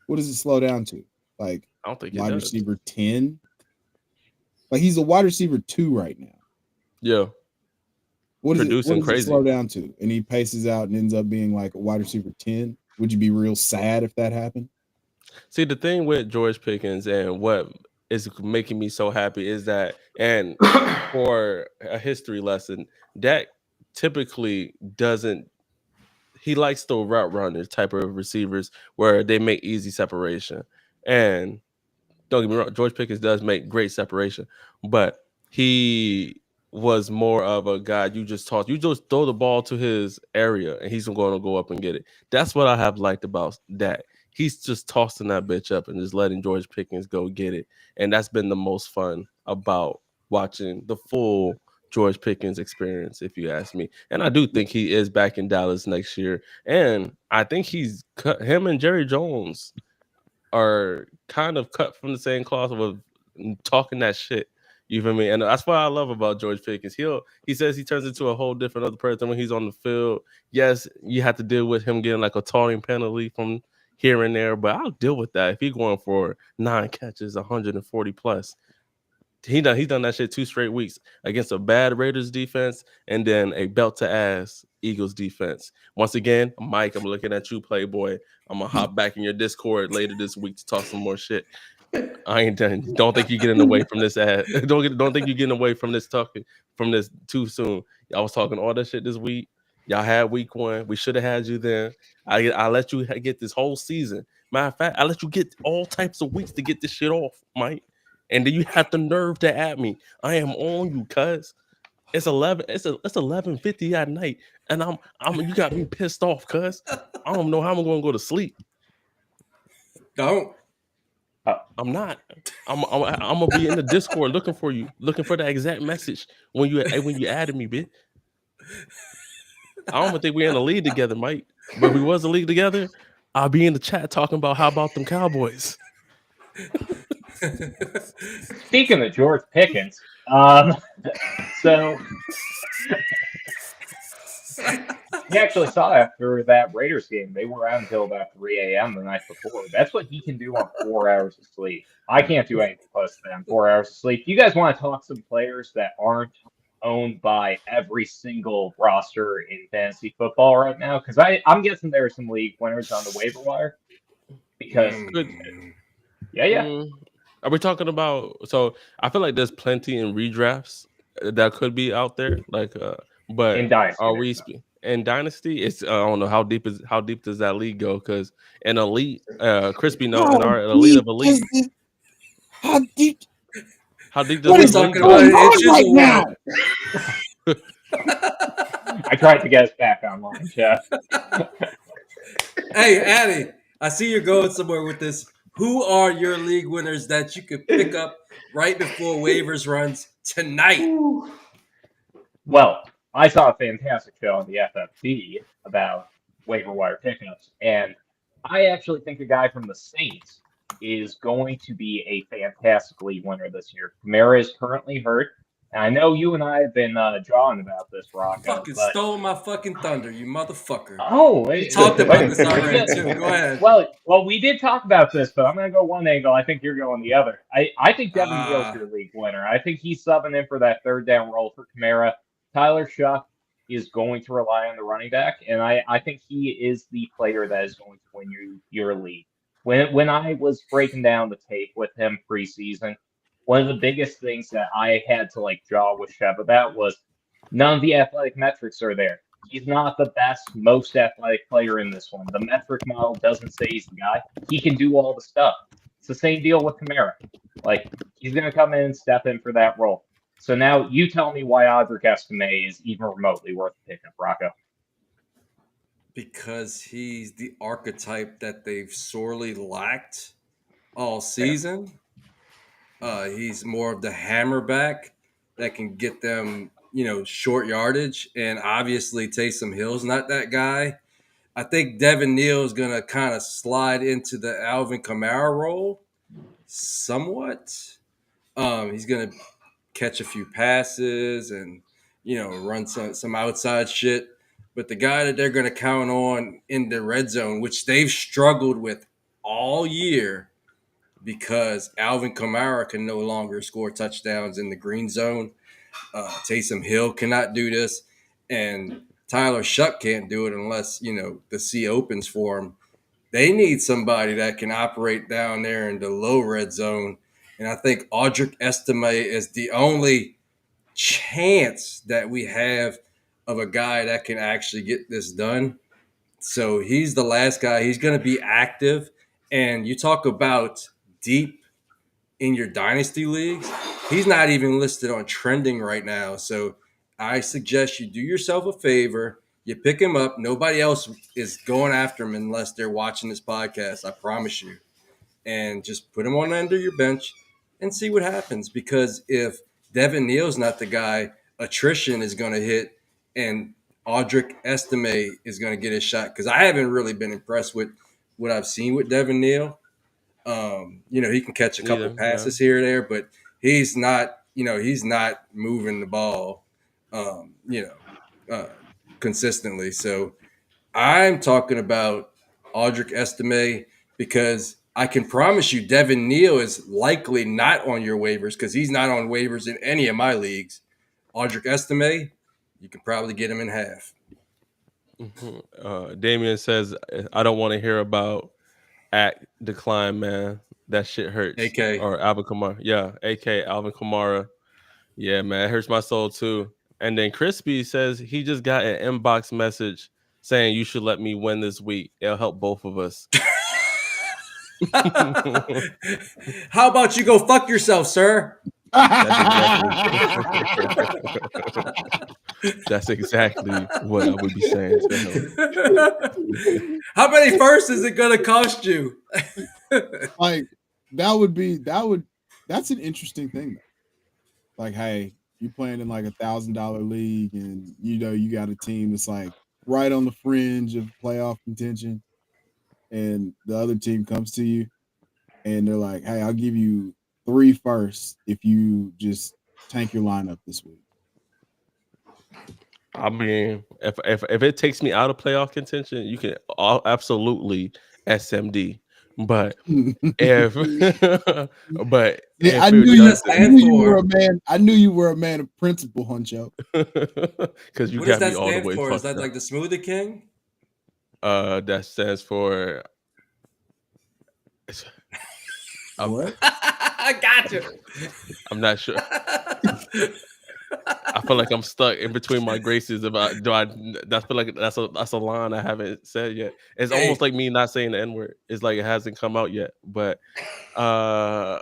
Like, I don't think wide receiver 10. Like, he's a wide receiver 2 right now. Yeah. What does it slow down to? And he paces out and ends up being like a wide receiver 10. Would you be real sad if that happened? See, the thing with George Pickens and what is making me so happy is that, and for a history lesson, Dak typically doesn't. He likes the route runner type of receivers where they make easy separation. And don't get me wrong, George Pickens does make great separation, but he was more of a guy you just throw the ball to his area and he's going to go up and get it. That's what I have liked about Dak. He's just tossing that bitch up and just letting George Pickens go get it. And that's been the most fun about watching the full George Pickens experience, if you ask me. And I do think he is back in Dallas next year. And I think him and Jerry Jones are kind of cut from the same cloth of talking that shit. You feel me? And that's what I love about George Pickens. He says he turns into a whole different other person when he's on the field. Yes, you have to deal with him getting like a taunting penalty from here and there, but I'll deal with that if he's going for 9 catches, 140 plus. He's done that shit 2 straight weeks against a bad Raiders defense and then a belt to ass Eagles defense. Once again, Mike, I'm looking at you, Playboy. I'm gonna hop back in your Discord later this week to talk some more shit. I ain't done. Don't think you're getting away from this ad. Don't think you're getting away from this talking from this too soon. Y'all was talking all that shit this week. Y'all had week 1. We should have had you then. I let you get this whole season. Matter of fact, I let you get all types of weeks to get this shit off, Mike. And then you have the nerve to at me. I am on you, cuz. It's 11:50 at night, and you got me pissed off, cuz. I don't know how I'm gonna go to sleep. Don't. I'm not. I'm gonna be in the Discord looking for you, looking for the exact message when you added me, bitch. I don't even think we're in a league together, Mike. But if we was a league together, I'll be in the chat talking about how about them Cowboys. Speaking of George Pickens, so he actually saw after that Raiders game, they were out until about 3 a.m. the night before. That's what he can do on 4 hours of sleep. I can't do anything close to that on 4 hours of sleep. You guys want to talk some players that aren't owned by every single roster in fantasy football right now? Because I'm guessing there are some league winners on the waiver wire. Because, yeah. Are we talking about? So I feel like there's plenty in redrafts that could be out there. Like, but In Dynasty, are we in Dynasty? It's I don't know how deep does that league go? Because an elite, Crispy know in our elite of elite. How deep? How deep What does is this league going go? on right now? I tried to get us back online, Chev. Hey, Addi, I see you're going somewhere with this. Who are your league winners that you could pick up right before waivers runs tonight? Well, I saw a fantastic show on the FFP about waiver wire pickups, and I actually think a guy from the Saints is going to be a fantastic league winner this year. Kamara is currently hurt, and I know you and I have been jawing about this, Rocco. Fucking stole my fucking thunder, you motherfucker. Oh, we talked about this already too. Go ahead. Well, we did talk about this, but I'm going to go one angle. I think you're going the other. I think Devin Neal's your league winner. I think he's subbing in for that third down role for Kamara. Tyler Shuck is going to rely on the running back, and I think he is the player that is going to win your league. When I was breaking down the tape with him preseason, one of the biggest things that I had to jaw with Chev about was none of the athletic metrics are there. He's not the best, most athletic player in this one. The metric model doesn't say he's the guy. He can do all the stuff. It's the same deal with Kamara. He's going to come in and step in for that role. So now you tell me why Audric Estime is even remotely worth the pickup, Rocco. Because he's the archetype that they've sorely lacked all season. He's more of the hammerback that can get them, short yardage. And obviously Taysom Hill's not that guy. I think Devin Neal is going to kind of slide into the Alvin Kamara role somewhat. He's going to catch a few passes and, run some outside shit. But the guy that they're going to count on in the red zone, which they've struggled with all year because Alvin Kamara can no longer score touchdowns in the green zone. Taysom Hill cannot do this. And Tyler Shuck can't do it unless, the sea opens for him. They need somebody that can operate down there in the low red zone. And I think Audric Estime is the only chance that we have of a guy that can actually get this done. So he's the last guy. He's going to be active. And you talk about deep in your dynasty leagues, he's not even listed on trending right now. So I suggest you do yourself a favor. You pick him up. Nobody else is going after him unless they're watching this podcast. I promise you. And just put him on under your bench and see what happens. Because if Devin Neal's not the guy, attrition is going to hit and Audric Estime is going to get his shot. Because I haven't really been impressed with what I've seen with Devin Neal. He can catch a couple passes here or there, but he's not moving the ball, consistently. So I'm talking about Audric Estime because I can promise you Devin Neal is likely not on your waivers because he's not on waivers in any of my leagues. Audric Estime, you can probably get him in half. Damian says, I don't want to hear about act decline, man. That shit hurts. AK. Or Alvin Kamara. Yeah, AK Alvin Kamara. Yeah, man, it hurts my soul too. And then Crispy says he just got an inbox message saying you should let me win this week. It'll help both of us. How about you go fuck yourself, sir? That's exactly what I would be saying to him. How many firsts is it gonna cost you? That's an interesting thing. Hey, you playing in $1,000 league and you got a team that's right on the fringe of playoff contention and the other team comes to you and they're like, "Hey, I'll give you 3 firsts if you just tank your lineup this week." I mean, if it takes me out of playoff contention, you can absolutely SMD. But if but Yeah, if I it knew What does you. that doesn't, I stand knew you were for? a man. I knew you were a man of principle, Huncho. because you What does got me that all the stand way for? Is fucked that up. like the Smoothie King? That stands for. I'm, What? I got you. I'm not sure. I feel like I'm stuck in between my graces. About do I? I feel like that's a line I haven't said yet. It's almost Hey, like me not saying the N word. It's like it hasn't come out yet. But I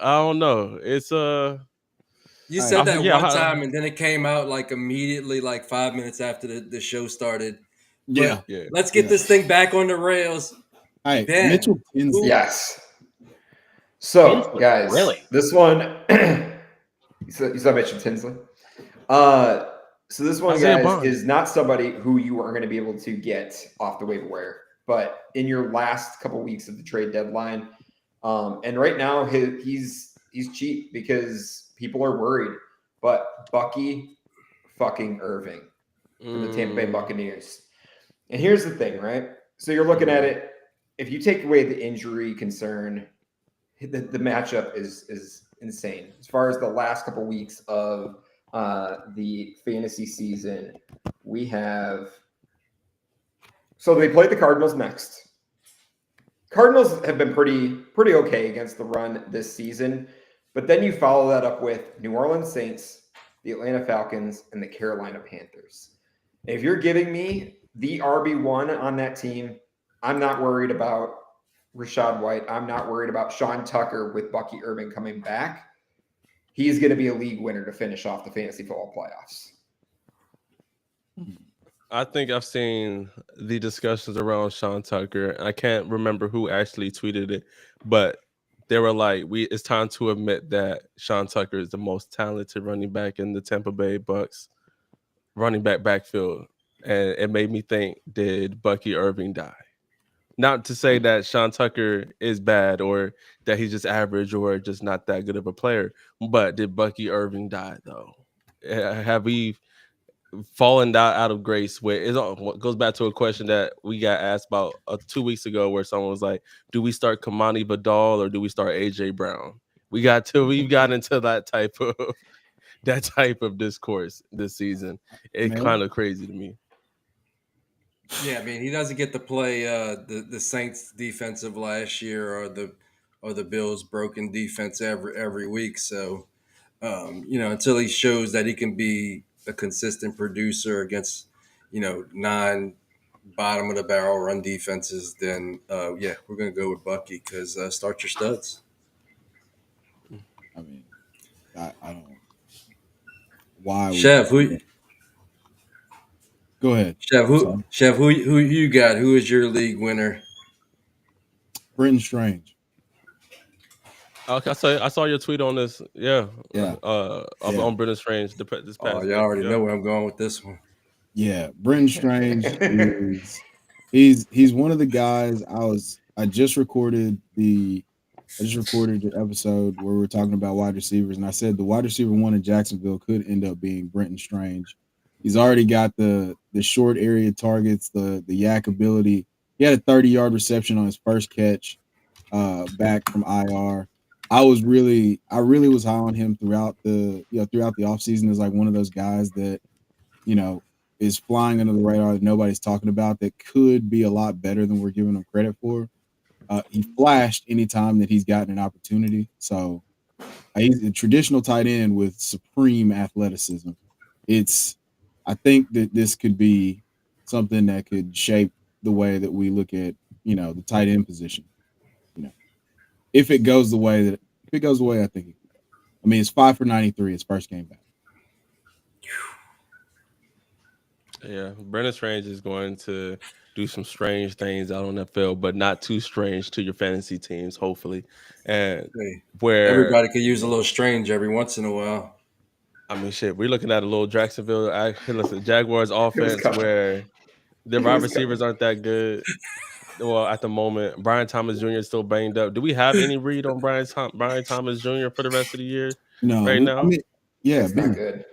don't know. It's you All right. said that yeah. one time, and then it came out like immediately, like 5 minutes after the show started. Yeah. But Yeah. let's get Yeah. this thing back on the rails. All right. Ben, Mitchell Tinsley. Yes. So, Tinsley, guys, really? this one, you saw Mitchell Tinsley. So this one, Isaiah guys, Bond. is not somebody who you are going to be able to get off the waiver wire, but in your last couple weeks of the trade deadline, and right now he's cheap because people are worried. But Bucky fucking Irving for the Tampa Bay Buccaneers. And here's the thing, right? So you're looking at it. If you take away the injury concern, the matchup is insane. As far as the last couple weeks of the fantasy season, we have. So they played the Cardinals next. Cardinals have been pretty okay against the run this season, but then you follow that up with New Orleans Saints, the Atlanta Falcons, and the Carolina Panthers. If you're giving me the RB1 on that team, I'm not worried about Rachaad White. I'm not worried about Sean Tucker with Bucky Irving coming back. He's going to be a league winner to finish off the fantasy football playoffs. I think I've seen the discussions around Sean Tucker. I can't remember who actually tweeted it, but they were like, it's time to admit that Sean Tucker is the most talented running back in the Tampa Bay Bucks running back backfield. And it made me think, did Bucky Irving die? Not to say that Sean Tucker is bad or that he's just average or just not that good of a player, but did Bucky Irving die though? Have we fallen out of grace? Where it goes back to a question that we got asked about 2 weeks ago, where someone was like, "Do we start Kamani Vidal or do we start AJ Brown?" We've got into that type of discourse this season. It's kind of crazy to me. yeah, I mean, he doesn't get to play the Saints defense of last year or the Bills broken defense every week. So until he shows that he can be a consistent producer against non bottom of the barrel run defenses, then we're gonna go with Bucky because start your studs. I mean, I don't. Why? Chev, Go ahead. Who you got? Who is your league winner? Brenton Strange. Okay, I saw your tweet on this. Yeah. On Brenton Strange this past Oh, week. you already Yeah. know where I'm going with this one. Yeah, Brenton Strange he's one of the guys. I just recorded the episode where we're talking about wide receivers, and I said the wide receiver one in Jacksonville could end up being Brenton Strange. He's already got the short area targets, the yak ability. He had a 30-yard reception on his first catch back from IR. I really was high on him throughout the offseason as like one of those guys that, is flying under the radar that nobody's talking about that could be a lot better than we're giving him credit for. He flashed anytime that he's gotten an opportunity. So he's a traditional tight end with supreme athleticism. I think that this could be something that could shape the way that we look at, the tight end position. If it goes the way I think it could go. I mean, it's 5 for 93 his first game back. Yeah, Brenton Strange is going to do some strange things out on that field, but not too strange to your fantasy teams, hopefully. And where everybody could use a little strange every once in a while. I mean, shit, we're looking at a little Jacksonville, Jaguars offense where their wide receivers aren't that good. well, at the moment, Brian Thomas Jr. is still banged up. Do we have any read on Brian Thomas Jr. for the rest of the year? No, Right now, yeah, It's not good.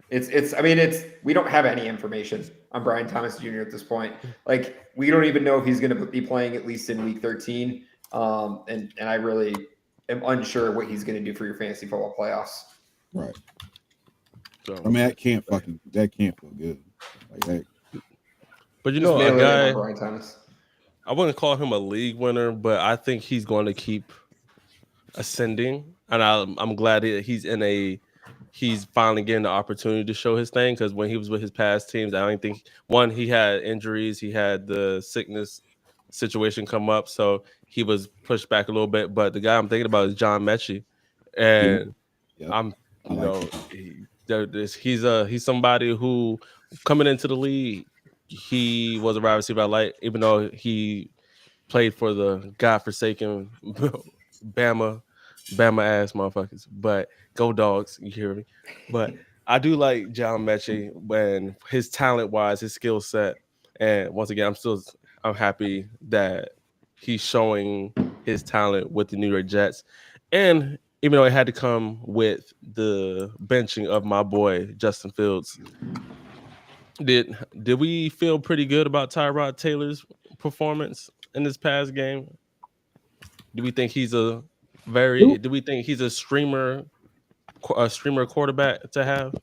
It's. I mean, we don't have any information on Brian Thomas Jr. at this point. Like, we don't even know if he's going to be playing at least in week 13. And I really am unsure what he's going to do for your fantasy football playoffs. Right. So, I mean, that can't feel good. Like that. but you Just know, mail a it in guy. on Brian Thomas. I wouldn't call him a league winner, but I think he's going to keep ascending, and I'm glad that he's finally getting the opportunity to show his thing, because when he was with his past teams, I don't think he had injuries, he had the sickness situation come up, so he was pushed back a little bit. But the guy I'm thinking about is John Mechie, and Yep. I'm I like he's somebody who coming into the league, he was a wide receiver I like, even though he played for the godforsaken Bama ass motherfuckers. But go dogs, you hear me? But I do like John Mechie when his talent wise, his skill set. And once again, I'm happy that he's showing his talent with the New York Jets. And even though it had to come with the benching of my boy Justin Fields, did we feel pretty good about Tyrod Taylor's performance in this past game? Do we think he's a streamer quarterback to have?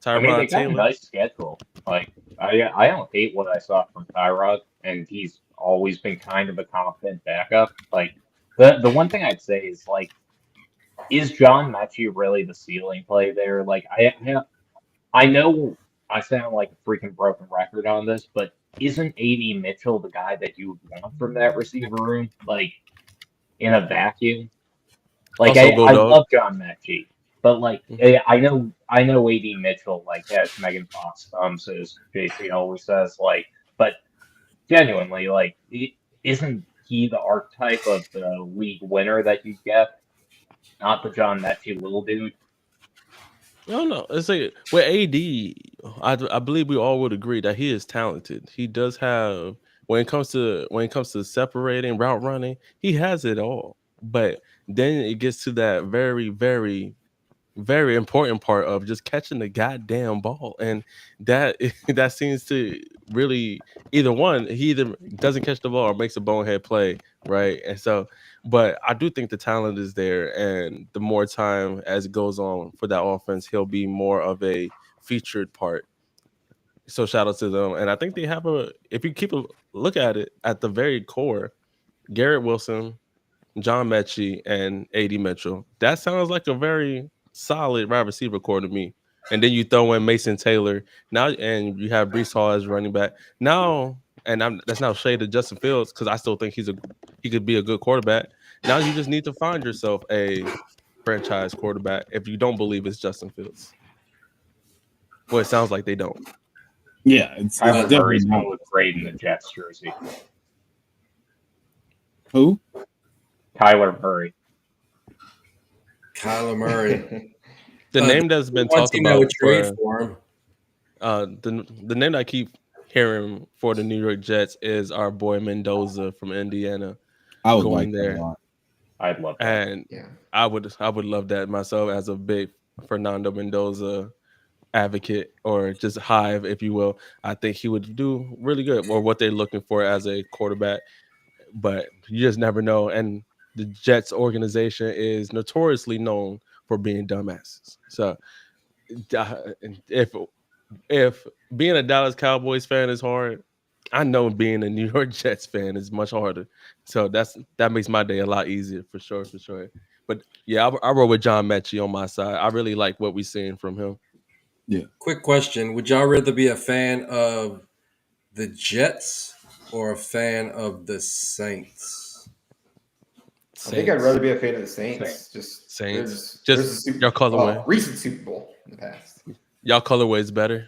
I mean, they Tyrod got a Taylor? nice schedule. Like, I don't hate what I saw from Tyrod, and he's always been kind of a confident backup. Like, the one thing I'd say is, like, is John Mechie really the ceiling play there? Like, I know I sound like a freaking broken record on this, but isn't Addi Mitchell the guy that you would want from that receiver room? Like, in a vacuum? Like, Also, go I dog. love John Mechie, but like, I know Addi Mitchell like has Megan Fox thumbs, as JC always says. Like, but genuinely, like, isn't he the archetype of the league winner that you get? Not the John Mechie little dude. I don't know. It's like with AD, I believe we all would agree that he is talented. He does have, when it comes to separating, route running, he has it all. But then it gets to that very, very, very important part of just catching the goddamn ball, and that that seems to really, he either doesn't catch the ball or makes a bonehead play, right? And so, but I do think the talent is there, and the more time as it goes on for that offense, he'll be more of a featured part. So shout out to them, and I think they have if you keep a look at it at the very core, Garrett Wilson, John Mechie, and AD Mitchell. That sounds like a very solid wide receiver core to me. And then you throw in Mason Taylor now, and you have Brees Hall as running back now. And that's not shade to Justin Fields, because I still think he could be a good quarterback. Now you just need to find yourself a franchise quarterback if you don't believe it's Justin Fields. Well, it sounds like they don't. Yeah, it's Kyler definitely Murray's not. going to look great in the Jets jersey. Who? Kyler Murray. Kyler Murray. The name that's been One talked team I about would trade for him. the name I keep hearing for the New York Jets is our boy Mendoza from Indiana. I would going like there. that a lot. I'd love that. And Yeah. I would love that myself as a big Fernando Mendoza advocate, or just hive, if you will. I think he would do really good, or what they're looking for as a quarterback. But you just never know. And the Jets organization is notoriously known for being dumbasses. So if being a Dallas Cowboys fan is hard, I know being a New York Jets fan is much harder. So that makes my day a lot easier, for sure. But yeah, I roll with John Mechie on my side. I really like what we're seeing from him. Yeah. Quick question. Would y'all rather be a fan of the Jets or a fan of the Saints? I think I'd rather be a fan of the Saints. Saints. There's Your colorway. Recent Super Bowl in the past. Y'all colorway is better.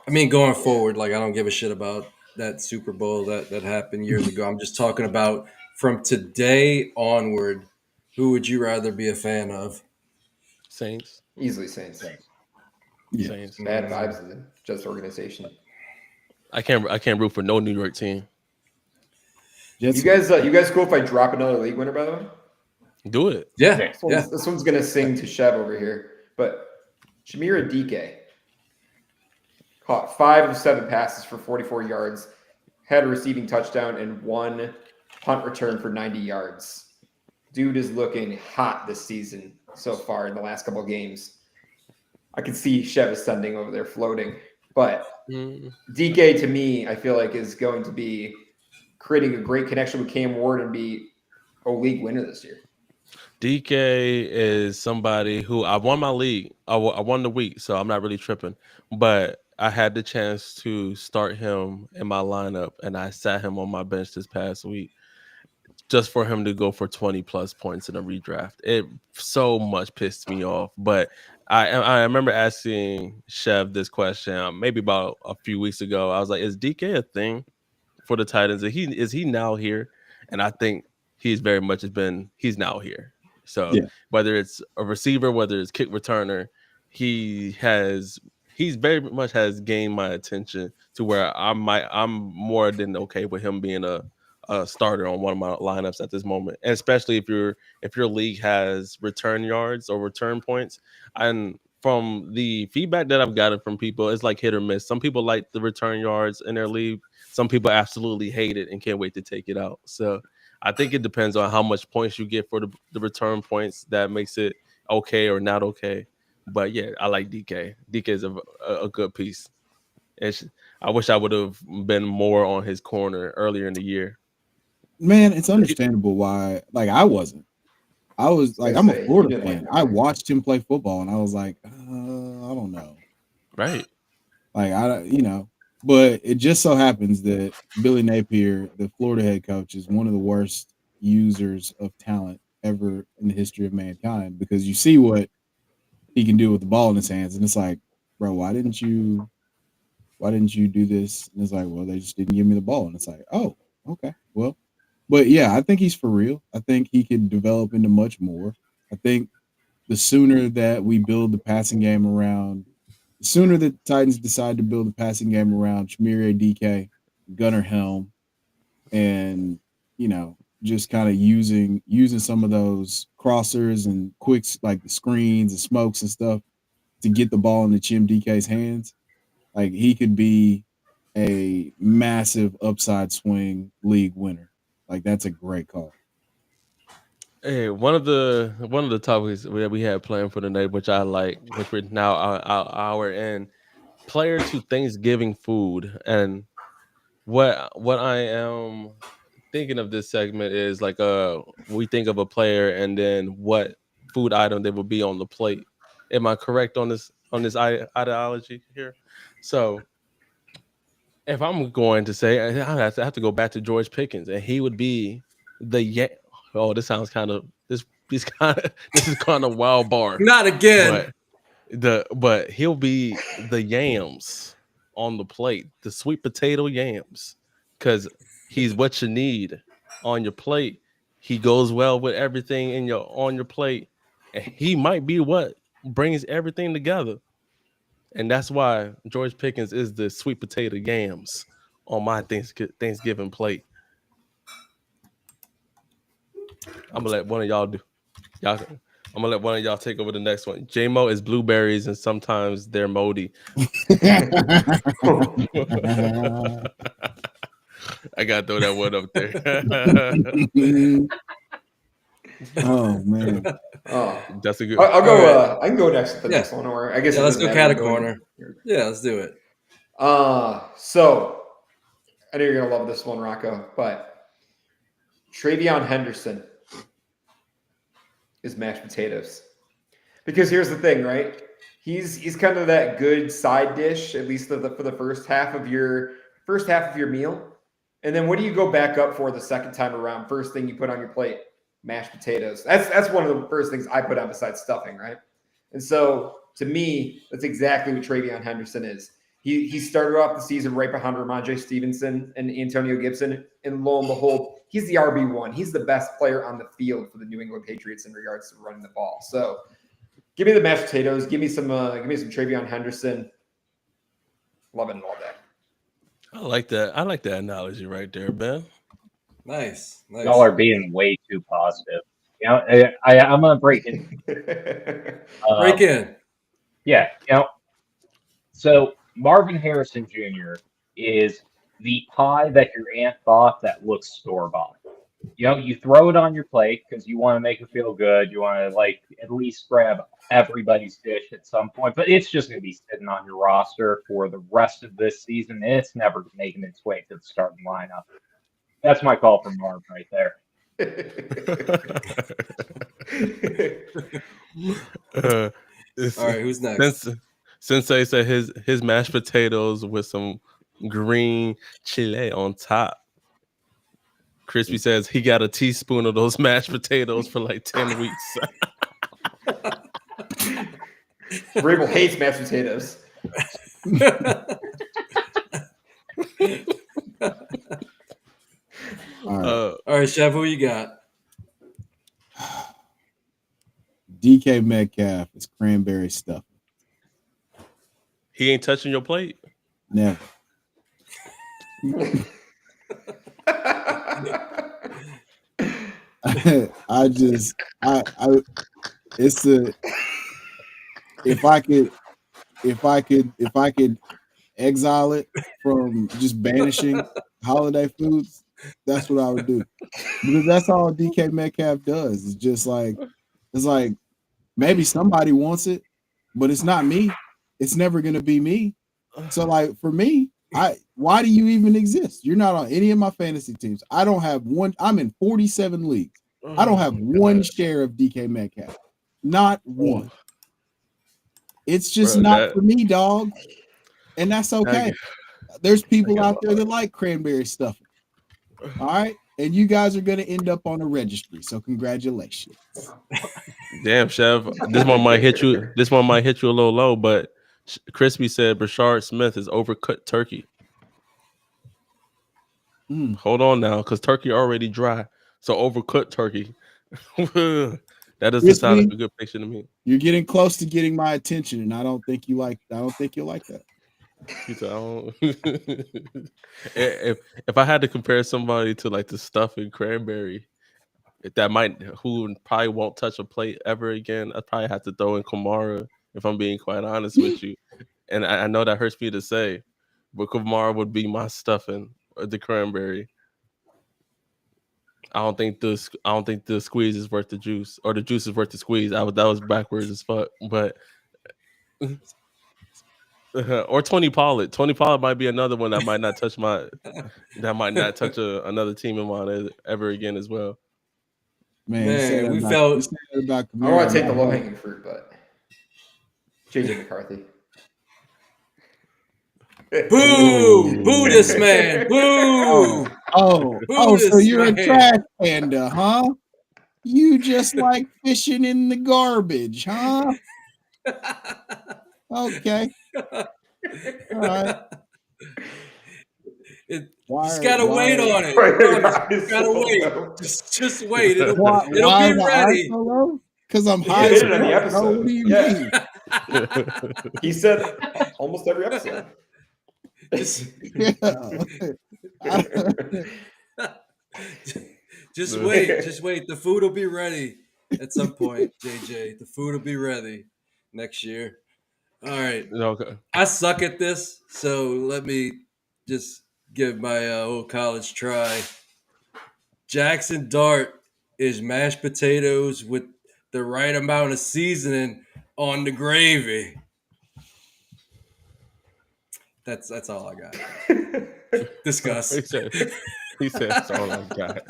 I mean, going forward, like, I don't give a shit about that Super Bowl that happened years ago. I'm just talking about from today onward, who would you rather be a fan of? Saints. Easily Saints. Yeah. Saints. Bad vibes in the Jets organization. I can't root for no New York team. Jets. You guys cool if I drop another league winner, by the way? Do it. Yeah. This one's gonna sing to Chev over here. But Shamir Addi caught 5 of 7 passes for 44 yards, had a receiving touchdown, and 1 punt return for 90 yards. Dude is looking hot this season so far in the last couple of games. I can see Chev ascending over there, floating. But DK, to me, I feel like is going to be creating a great connection with Cam Ward and be a league winner this year. DK is somebody who I won my league. I won the week, so I'm not really tripping. But I had the chance to start him in my lineup, and I sat him on my bench this past week just for him to go for 20 plus points in a redraft. It so much pissed me off. But I remember asking Chev this question maybe about a few weeks ago. I was like, is DK a thing for the Titans? Is he now here? And I think he's very much he's now here. So whether it's a receiver, whether it's kick returner, he's very much has gained my attention to where I'm more than okay with him being a starter on one of my lineups at this moment, and especially if your league has return yards or return points. And from the feedback that I've gotten from people, it's like hit or miss. Some people like the return yards in their league. Some people absolutely hate it and can't wait to take it out. So I think it depends on how much points you get for the return points that makes it okay or not okay. But yeah, I like DK. DK is a good piece. I wish I would have been more on his corner earlier in the year. Man, it's understandable why. Like I wasn't. I was like, I'm a Florida fan. I watched him play football, and I was like, I don't know. Right. Like but it just so happens that Billy Napier, the Florida head coach, is one of the worst users of talent ever in the history of mankind, because you see what he can do with the ball in his hands, and it's like, bro, why didn't you do this? And it's like, well, they just didn't give me the ball, and it's like, oh, okay, well. But yeah, I think he's for real. I think he could develop into much more. I think the sooner that we build the passing game around, the sooner that the Titans decide to build the passing game around Shamir DK, Gunnar Helm, and just kind of using some of those crossers and quicks, like the screens and smokes and stuff, to get the ball into Chim DK's hands, like he could be a massive upside swing league winner. Like that's a great call. Hey, one of the topics that we had planned for tonight, which I like, which we're now hour in, player to Thanksgiving food. And what I am thinking of this segment is like we think of a player and then what food item they will be on the plate. Am I correct on this ideology here? So if I'm going to say, I have to go back to George Pickens, and he would be oh, this sounds kind of this is kind of wild bar. Not again. But he'll be the yams on the plate, the sweet potato yams, because he's what you need on your plate. He goes well with everything on your plate, and he might be what brings everything together. And that's why George Pickens is the sweet potato yams on my Thanksgiving plate. I'm gonna let one of y'all do. I'm gonna let one of y'all take over the next one. J-Mo is blueberries, and sometimes they're moldy. I gotta throw that one up there. Oh man. Oh, that's a good. I'll go. I can go next to the next one, or I guess let's go cat a corner. Yeah, let's do it. So I know you're gonna love this one, Rocco, but Travion Henderson is mashed potatoes. Because here's the thing, right? He's kind of that good side dish, at least for the first half of your meal. And then what do you go back up for the second time around? First thing you put on your plate, mashed potatoes. That's one of the first things I put on besides stuffing, right? And so to me, that's exactly what Travion Henderson is. He started off the season right behind Ramondre Stevenson and Antonio Gibson, and lo and behold, he's the RB1. He's the best player on the field for the New England Patriots in regards to running the ball. So give me the mashed potatoes. Give me some Travion Henderson. Love it all day. I like that. I like that analogy right there, Ben. Nice. Y'all are being way too positive. You know, I'm gonna break it. Break in. Yeah, you know. So Marvin Harrison Jr. is the pie that your aunt bought that looks store bought. You know, you throw it on your plate because you want to make it feel good. You want to like at least grab everybody's dish at some point, but it's just going to be sitting on your roster for the rest of this season, and it's never making its way to the starting lineup. That's my call for Marv right there. All right, who's next? Sensei said his mashed potatoes with some green chile on top. Crispy says he got a teaspoon of those mashed potatoes for like 10 weeks. Rabel hates mashed potatoes. All right, Chev, who you got? DK Metcalf is cranberry stuffing. He ain't touching your plate? Never. It's a, if I could exile it from just banishing holiday foods, that's what I would do. Because that's all DK Metcalf does. It's like maybe somebody wants it, but it's not me. It's never gonna be me. So like for me, why do you even exist? You're not on any of my fantasy teams. I don't have one. I'm in 47 leagues. I don't have one share of DK Metcalf. Not one. It's just not for me, dog. And that's okay. There's people out there that like cranberry stuffing. All right. And you guys are going to end up on a registry. So congratulations. Damn, Chev. This one might hit you. This one might hit you a little low, but Crispy said Brashard Smith is overcooked turkey. Hold on now, because turkey already dry. So overcooked turkey. That doesn't sound like a good picture to me. You're getting close to getting my attention, and I don't think you'll like that. He said, if I had to compare somebody to like the stuffing cranberry, who probably won't touch a plate ever again, I'd probably have to throw in Kamara, if I'm being quite honest with you. And I know that hurts me to say, but Kamara would be my stuffing, the cranberry. I don't think the squeeze is worth the juice, or the juice is worth the squeeze. That was backwards as fuck. But or Tony Pollard. Tony Pollard might be another one that might not touch another team of mine ever again as well. Man, we felt. I don't want to take the low hanging fruit, but JJ McCarthy. Boo! Boo this man! Boo! So you're a trash panda, huh? You just like fishing in the garbage, huh? Okay. All right. Just gotta wait on it. Just gotta wait. Just wait. It'll be ready. Because I'm high. He did it on the episode. What do you mean? He said almost every episode. Just wait. The food will be ready at some point, JJ. The food will be ready next year. All right. Okay. I suck at this, so let me just give my old college try. Jackson Dart is mashed potatoes with the right amount of seasoning on the gravy. That's all I got. Discuss. He said that's all I got.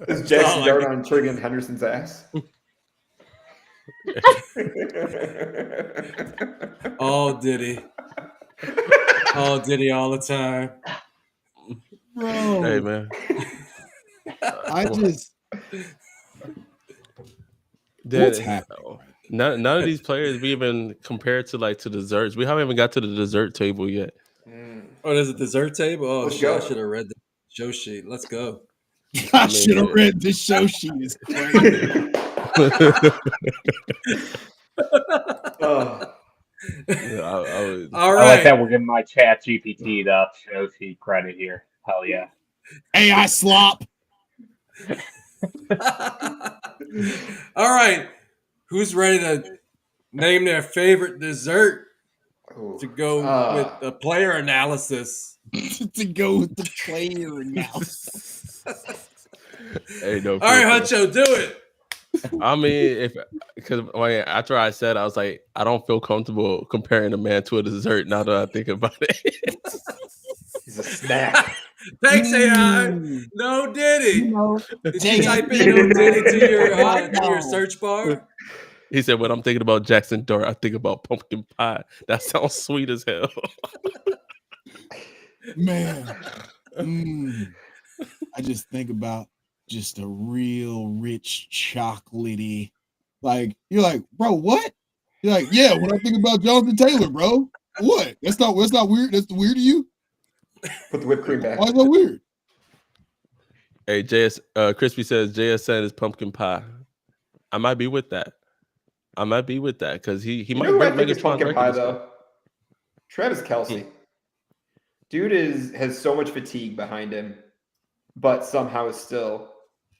Is Jackson Dart on Trigon Henderson's ass? Oh, Diddy all the time. Bro. Hey, man. What's happening? None of these players we even compared to desserts. We haven't even got to the dessert table yet. Oh, there's a dessert table? Oh, shit, I should have read the show sheet. Let's go. I should have read the show sheet. It's crazy. All right. I like that we're giving my chat GPT the show sheet credit here. Hell yeah. AI slop. All right. Who's ready to name their favorite dessert to go with the player analysis? To go with the player analysis. Hey, no, All right, Huncho, do it. I mean, because after I said, I was like, I don't feel comfortable comparing a man to a dessert. Now that I think about it, He's a snack. Thanks, AI. No Diddy. You know, Did you type in No Diddy to your search bar? he said, when I'm thinking about Jackson Dart, I think about pumpkin pie. That sounds sweet as hell. Man, I just think about just a real rich chocolatey. Like, you're like, bro, what? You're like, yeah, when I think about Jonathan Taylor, bro, what? That's not weird. That's weird to you? Put the whipped cream back. Why is that weird? Hey, Crispy says JSN is pumpkin pie. I might be with that. Because he might bring Megan pumpkin pie though. Travis Kelce. Dude has so much fatigue behind him, but somehow is still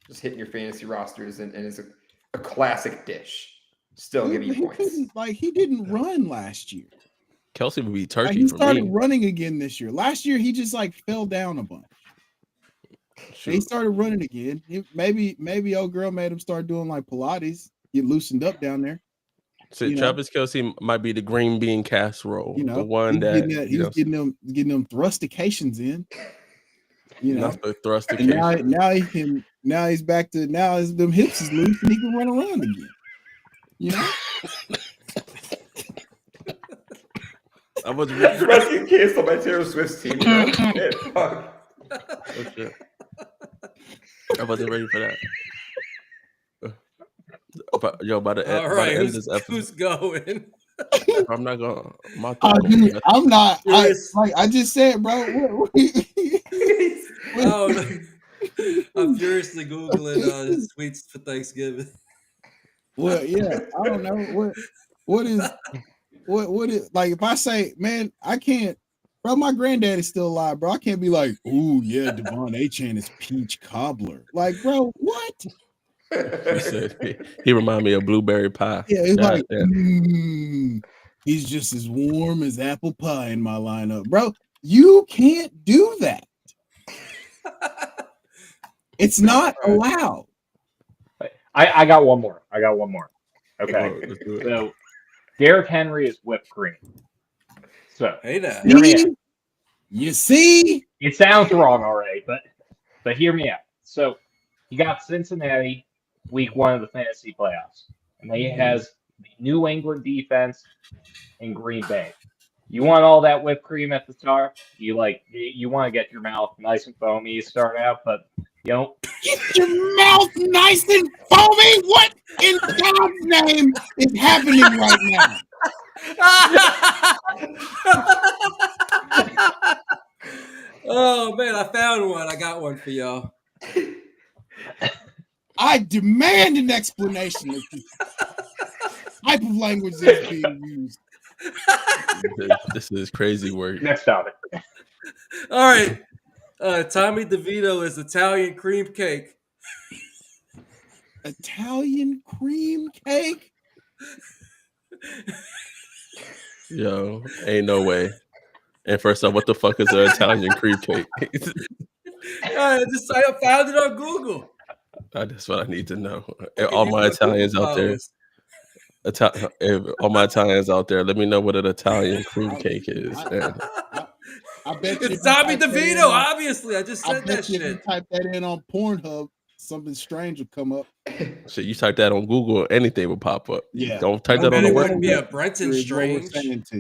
just hitting your fantasy rosters and is a classic dish. Still give you points. He didn't run last year. Kelce would be turkey. He started running again this year. Last year he just fell down a bunch. He started running again. Maybe old girl made him start doing Pilates. Get loosened up down there. So Travis Kelce might be the green bean casserole, the one he's getting them thrustications in. That's the thrustication. Now he's back to them hips is loose and he can run around again. I was getting canceled by Taylor Swift's team. Fuck. Okay. I wasn't ready for that. By the end of this episode, who's going? I'm not going. I'm not. I just said, bro. I'm furiously googling sweets for Thanksgiving. Well, yeah, I don't know what is if I say, man, I can't, bro. My granddad is still alive, bro. I can't be like, oh yeah, Devon A-Chan is peach cobbler. Like, bro, what? He said he reminded me of blueberry pie. Yeah, it's he's just as warm as apple pie in my lineup, bro. You can't do that. It's not allowed. I got one more. Okay. So Derrick Henry is whipped cream. So hey now. Hear me out. You see? It sounds wrong already, but hear me out. So you got Cincinnati week 1 of the fantasy playoffs. And he has the New England defense in Green Bay. You want all that whipped cream at the start? You want to get your mouth nice and foamy to start out, but get your mouth nice and foamy. What in God's name is happening right now? Oh man, I found one. I got one for y'all. I demand an explanation of this type of language that's being used. This is crazy work. Next topic. All right. Tommy DeVito is Italian cream cake. Italian cream cake? Yo, ain't no way. And first off, what the fuck is an Italian cream cake? I found it on Google. That's what I need to know. All my Italians out there. All my Italians out there, let me know what an Italian cream cake is. I bet it's Tommy DeVito, obviously. I just said that shit. If you type that in on Pornhub, something strange will come up. Shit, you type that on Google, anything will pop up. Yeah. Don't type that on the web. Yeah, Brenton Strange. It's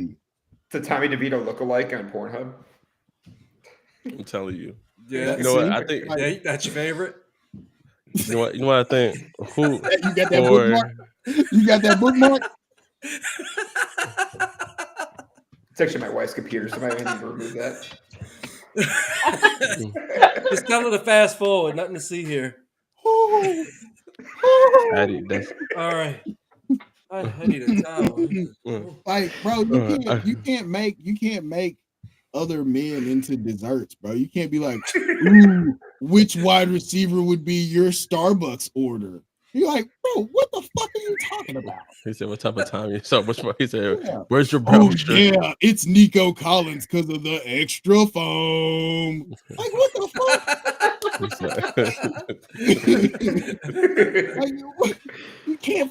a Tommy DeVito lookalike on Pornhub. I'm telling you. Yeah. You know what? I think that's your favorite. You know what I think? You got that bookmark? You got that bookmark? It's actually my wife's computer, so I might need to remove that. Just tell her to fast forward. Nothing to see here. Addi, that's... All right. I need a towel. Like, bro, you can't make other men into desserts, bro. You can't be like, ooh, which wide receiver would be your Starbucks order? You're like, bro, what the fuck are you talking about? He said, "What type of time?" So which one? He said, Yeah. "Where's your Oh browser?" yeah, it's Nico Collins because of the extra foam. Like, what the fuck?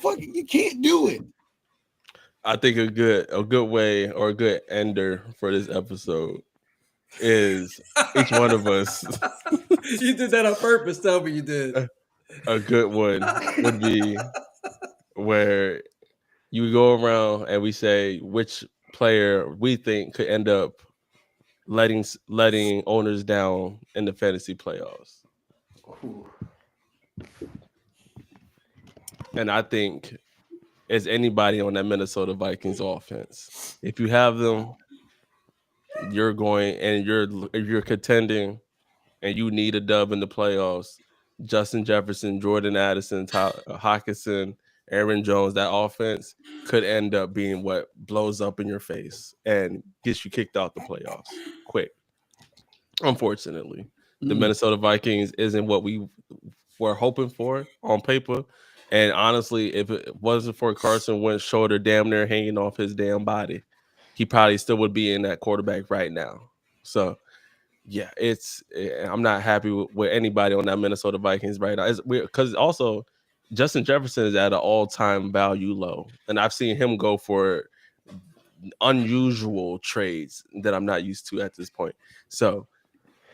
Like, you can't do it. I think a good way or a good ender for this episode is each one of us. You did that on purpose. Tell me you did. A good one would be where you go around and we say which player we think could end up letting owners down in the fantasy playoffs. Ooh. And I think it's anybody on that Minnesota Vikings offense. If you have them, you're going and you're contending and you need a dub in the playoffs. Justin Jefferson, Jordan Addison, Hawkinson, Aaron Jones, that offense could end up being what blows up in your face and gets you kicked out the playoffs quick. Unfortunately, the Minnesota Vikings isn't what we were hoping for on paper. And honestly, if it wasn't for Carson Wentz's shoulder damn near hanging off his damn body, he probably still would be in that quarterback right now. So, yeah, I'm not happy with anybody on that Minnesota Vikings right now. It's weird because also Justin Jefferson is at an all-time value low, and I've seen him go for unusual trades that I'm not used to at this point. So,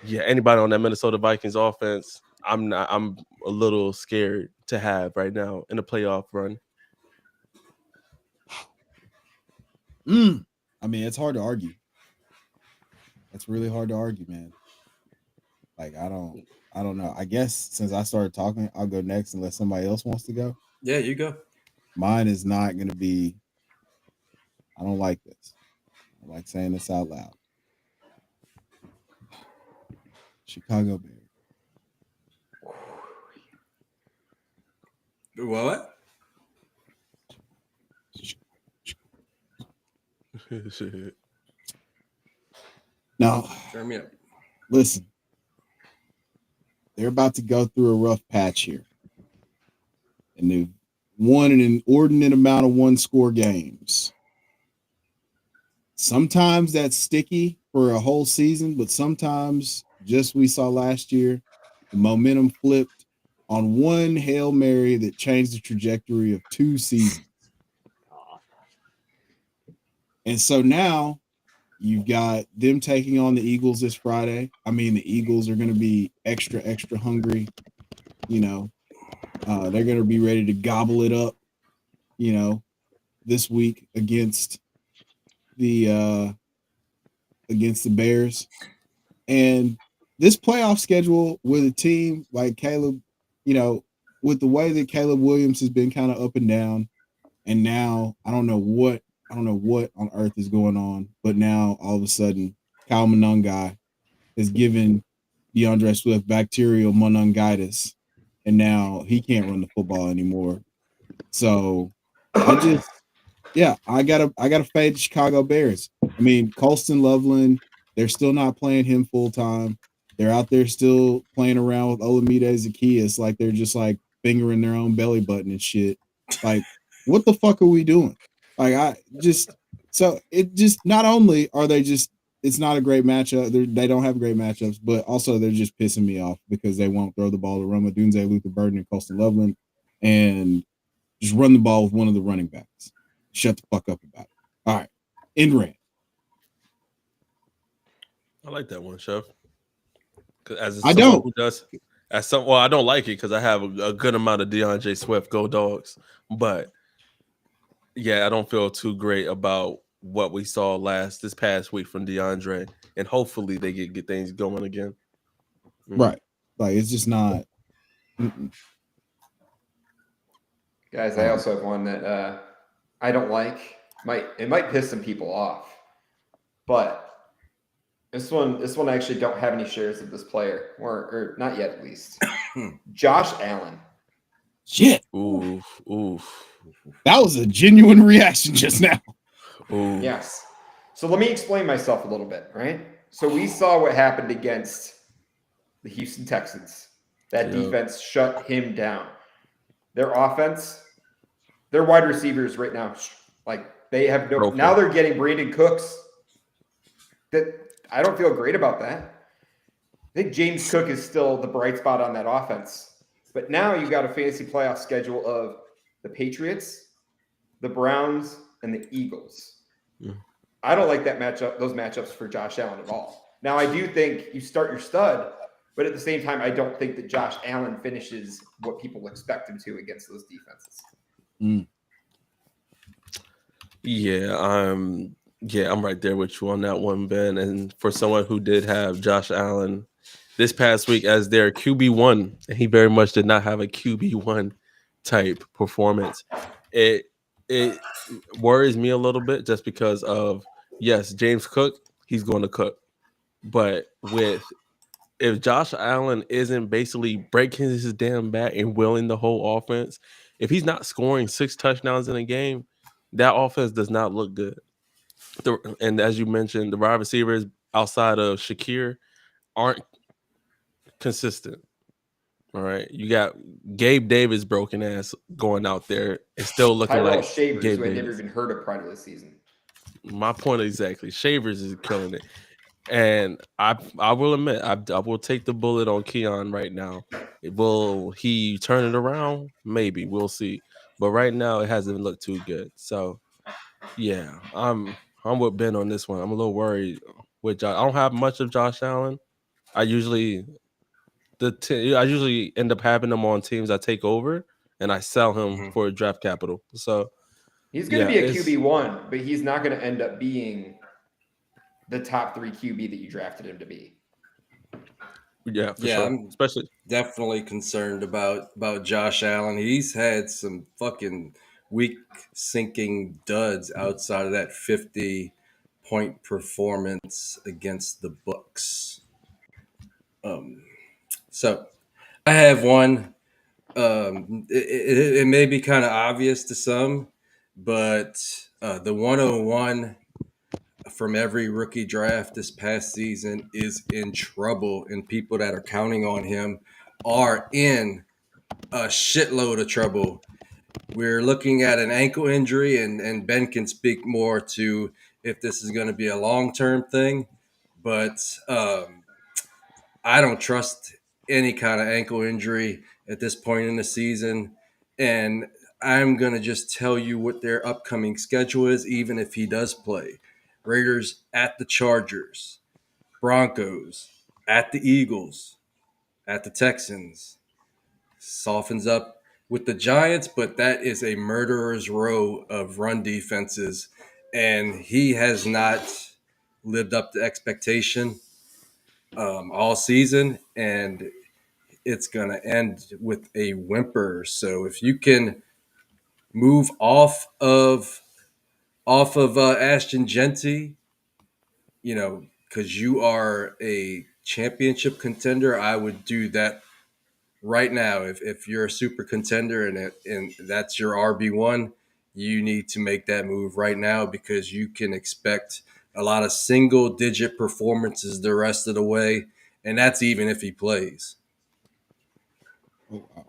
yeah, anybody on that Minnesota Vikings offense, I'm a little scared to have right now in a playoff run. I mean, it's hard to argue. It's really hard to argue, man. Like, I don't know. I guess since I started talking, I'll go next unless somebody else wants to go. Yeah, you go. Mine is not going to be. I don't like this. I don't like saying this out loud. Chicago Bears. What? Now, Turn me up. listen. They're about to go through a rough patch here. And they've won an inordinate amount of one-score games. Sometimes that's sticky for a whole season, but sometimes, just we saw last year, the momentum flipped on one Hail Mary that changed the trajectory of 2 seasons. And so now you've got them taking on the Eagles this Friday. I mean, the Eagles are going to be extra, extra hungry. You know, they're going to be ready to gobble it up, you know, this week against the Bears. And this playoff schedule with a team like Caleb, you know, with the way that Caleb Williams has been kind of up and down, and now I don't know what on earth is going on, but now all of a sudden Kyle Monangai has given DeAndre Swift bacterial meningitis, and now he can't run the football anymore. So I gotta fade the Chicago Bears. I mean, Colston Loveland, they're still not playing him full time. They're out there still playing around with Olamide Zaccheaus, like they're just like fingering their own belly button and shit. Like, what the fuck are we doing? Like, not only are they just, it's not a great matchup. They don't have great matchups, but also they're just pissing me off because they won't throw the ball to Roma Dunze, Luther Burden, and Colston Loveland, and just run the ball with one of the running backs. Shut the fuck up about it. All right. End rant. I like that one, Chev. I don't. I don't like it because I have a good amount of DeAndre Swift Go Dogs, but yeah, I don't feel too great about what we saw this past week from DeAndre, and hopefully they get things going again. Right. Like, it's just not. Guys, I also have one that I don't like. It might piss some people off, but this one I actually don't have any shares of this player, or not yet at least. Josh Allen. Shit. Oof. That was a genuine reaction just now. Ooh. Yes. So let me explain myself a little bit, right? So we saw what happened against the Houston Texans. That defense shut him down. Their offense, their wide receivers right now, like they have no. Now they're getting Brandon Cooks. That I don't feel great about that. I think James Cook is still the bright spot on that offense. But now you've got a fantasy playoff schedule of the Patriots, the Browns, and the Eagles. Yeah. I don't like those matchups for Josh Allen at all. Now, I do think you start your stud, but at the same time, I don't think that Josh Allen finishes what people expect him to against those defenses. Yeah, I'm right there with you on that one, Ben. And for someone who did have Josh Allen this past week as their QB1, and he very much did not have a QB1 type performance. It worries me a little bit just because of, yes, James Cook, he's going to cook. But if Josh Allen isn't basically breaking his damn back and willing the whole offense, if he's not scoring 6 touchdowns in a game, that offense does not look good. And as you mentioned, the wide receivers outside of Shakir aren't consistent. All right, you got Gabe Davis broken ass going out there and still looking like Shavers, Gabe who I'd Davis. never even heard of prior to this season. My point exactly. Shavers is killing it, and I will admit I will take the bullet on Keon right now. Will he turn it around? Maybe we'll see. But right now it hasn't looked too good. So yeah, I'm with Ben on this one. I'm a little worried with Josh. I don't have much of Josh Allen. I usually end up having him on teams I take over, and I sell him for draft capital. So he's going to be a QB1, but he's not going to end up being the top 3 QB that you drafted him to be. Yeah, for sure. I'm especially definitely concerned about Josh Allen. He's had some fucking weak sinking duds outside of that 50-point performance against the Bucks. So I have one. It may be kind of obvious to some, but the 101 from every rookie draft this past season is in trouble, and people that are counting on him are in a shitload of trouble. We're looking at an ankle injury, and Ben can speak more to if this is going to be a long-term thing, but I don't trust any kind of ankle injury at this point in the season, and I'm going to just tell you what their upcoming schedule is, even if he does play. Raiders at the Chargers, Broncos at the Eagles, at the Texans. Softens up with the Giants, but that is a murderer's row of run defenses, and he has not lived up to expectation all season, and it's going to end with a whimper. So if you can move off of Ashton Genty, because you are a championship contender, I would do that right now. If you're a super contender and that's your RB1, you need to make that move right now, because you can expect a lot of single-digit performances the rest of the way, and that's even if he plays. Oh, wow.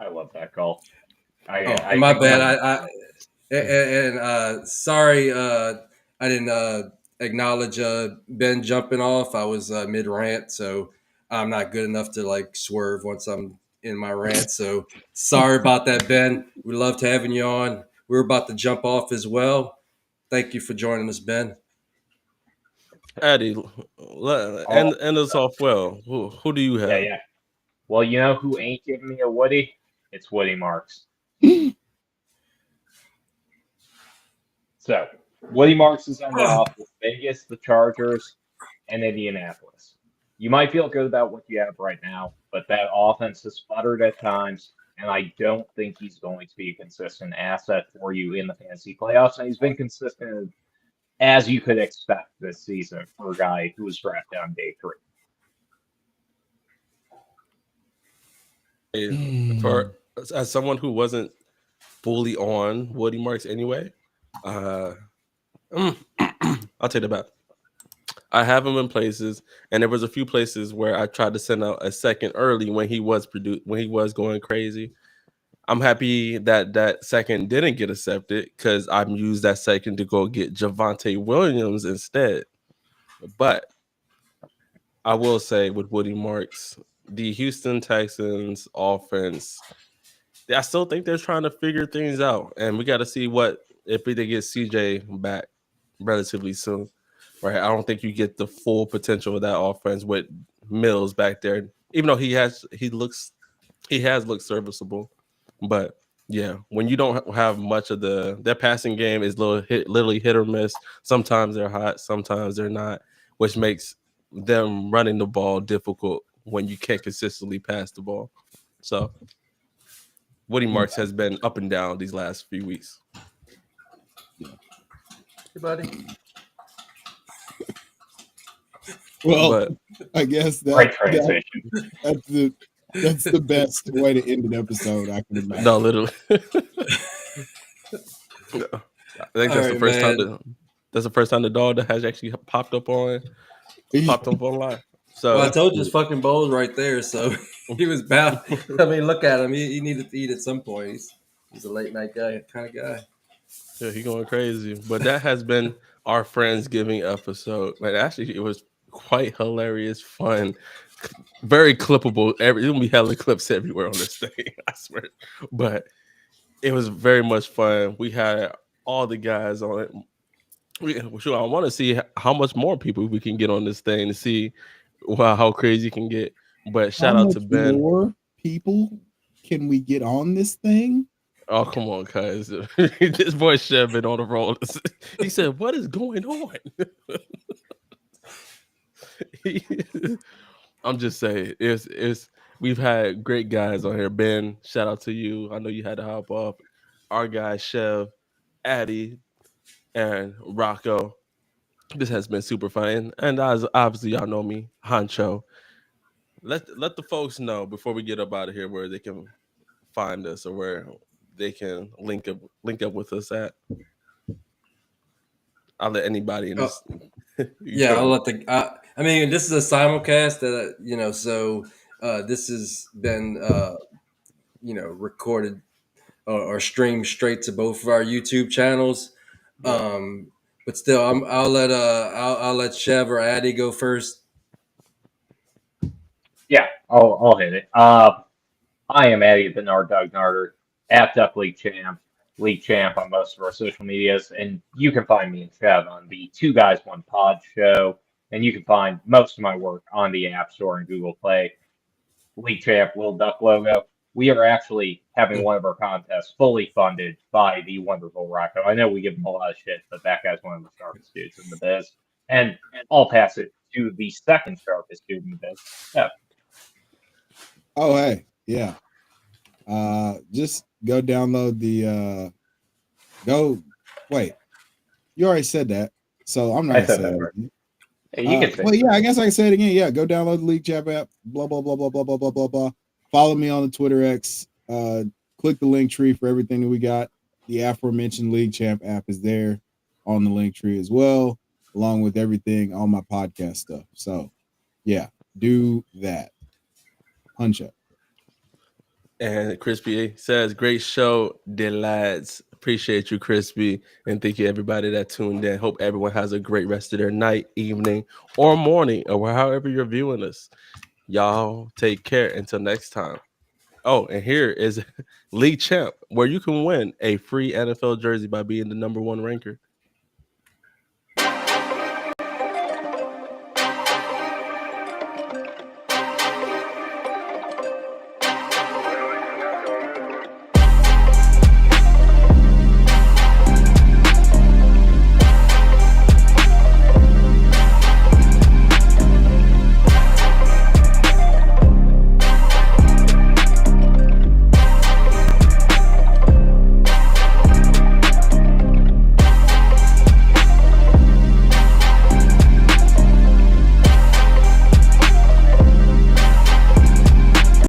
I love that call. My bad. Sorry, I didn't acknowledge Ben jumping off. I was mid rant, so I'm not good enough to swerve once I'm in my rant. So sorry about that, Ben. We loved having you on. We're about to jump off as well. Thank you for joining us, Ben. Addi, end us off well. Who do you have? Yeah. Well, you know who ain't giving me a Woody? It's Woody Marks. So, Woody Marks is ended off with Vegas, the Chargers, and Indianapolis. You might feel good about what you have right now, but that offense has sputtered at times, and I don't think he's going to be a consistent asset for you in the fantasy playoffs. And he's been consistent as you could expect this season for a guy who was drafted on day 3. As someone who wasn't fully on Woody Marks anyway, I'll take it back. I have him in places, and there was a few places where I tried to send out a second early when he was going crazy. I'm happy that that second didn't get accepted because I used that second to go get Javante Williams instead. But I will say with Woody Marks, the Houston Texans offense, I still think they're trying to figure things out, and we got to see what if they get CJ back relatively soon. Right, I don't think you get the full potential of that offense with Mills back there, even though he has looked serviceable, but yeah, when you don't have much of their passing game is literally hit or miss. Sometimes they're hot, sometimes they're not, which makes them running the ball difficult when you can't consistently pass the ball. So Woody Marks has been up and down these last few weeks. Hey, buddy. Well, But I guess Great transition. that's the best way to end an episode I can imagine. no, literally. I think that's the first time that's the first time the dog that has actually popped up on live. So Well, I told you his fucking bowl's right there, so he was bound. I mean, look at him. He needed to eat at some point. He's a late night guy kind of guy. yeah, he going crazy. But that has been our Friendsgiving episode. Like actually, it was quite hilarious, fun, very clippable. There'll be hella clips everywhere on this thing, I swear. But it was very much fun. We had all the guys on it. I want to see how much more people we can get on this thing to see how crazy it can get. But shout out to Ben. More people can we get on this thing? Oh, come on, guys. This boy Chev been on the roll. He said, what is going on? I'm just saying, we've had great guys on here. Ben, shout out to you. I know you had to hop off. Our guys, Chev, Addi, and Rocco. This has been super fun. And as obviously y'all know me, Huncho. Let the folks know before we get up out of here where they can find us or where they can link up with us at. I'll let anybody in this. Yeah, I'll let I mean, this is a simulcast that so this has been recorded or streamed straight to both of our YouTube channels. But still, I'll let Chev or Addi go first. Yeah, I'll hit it. I am Addi the Nard Dog Narder at Duck League Champ on most of our social medias, and you can find me and Chev on the Two Guys One Pod show, and you can find most of my work on the App Store and Google Play. League Champ, Little Duck logo. We are actually having one of our contests fully funded by the wonderful Rocco. I know we give him a lot of shit, but that guy's one of the sharpest dudes in the biz. And I'll pass it to the second sharpest dude in the biz. Yeah. Oh, hey, yeah. Just go download the wait. You already said that, so I'm not gonna say that. You can say well, yeah, I guess I can say it again. Yeah, go download the League Chat app. Blah blah blah blah blah blah blah blah blah. Follow me on the Twitter X. Click the link tree for everything that we got. The aforementioned League Champ app is there on the link tree as well, along with everything on my podcast stuff. So, yeah, do that. Huncho. And Crispy says, great show, dear lads. Appreciate you, Crispy. And thank you, everybody that tuned in. Hope everyone has a great rest of their night, evening, or morning, or however you're viewing us. Y'all take care until next time. Oh, and here is League Champ, where you can win a free NFL jersey by being the #1 ranker.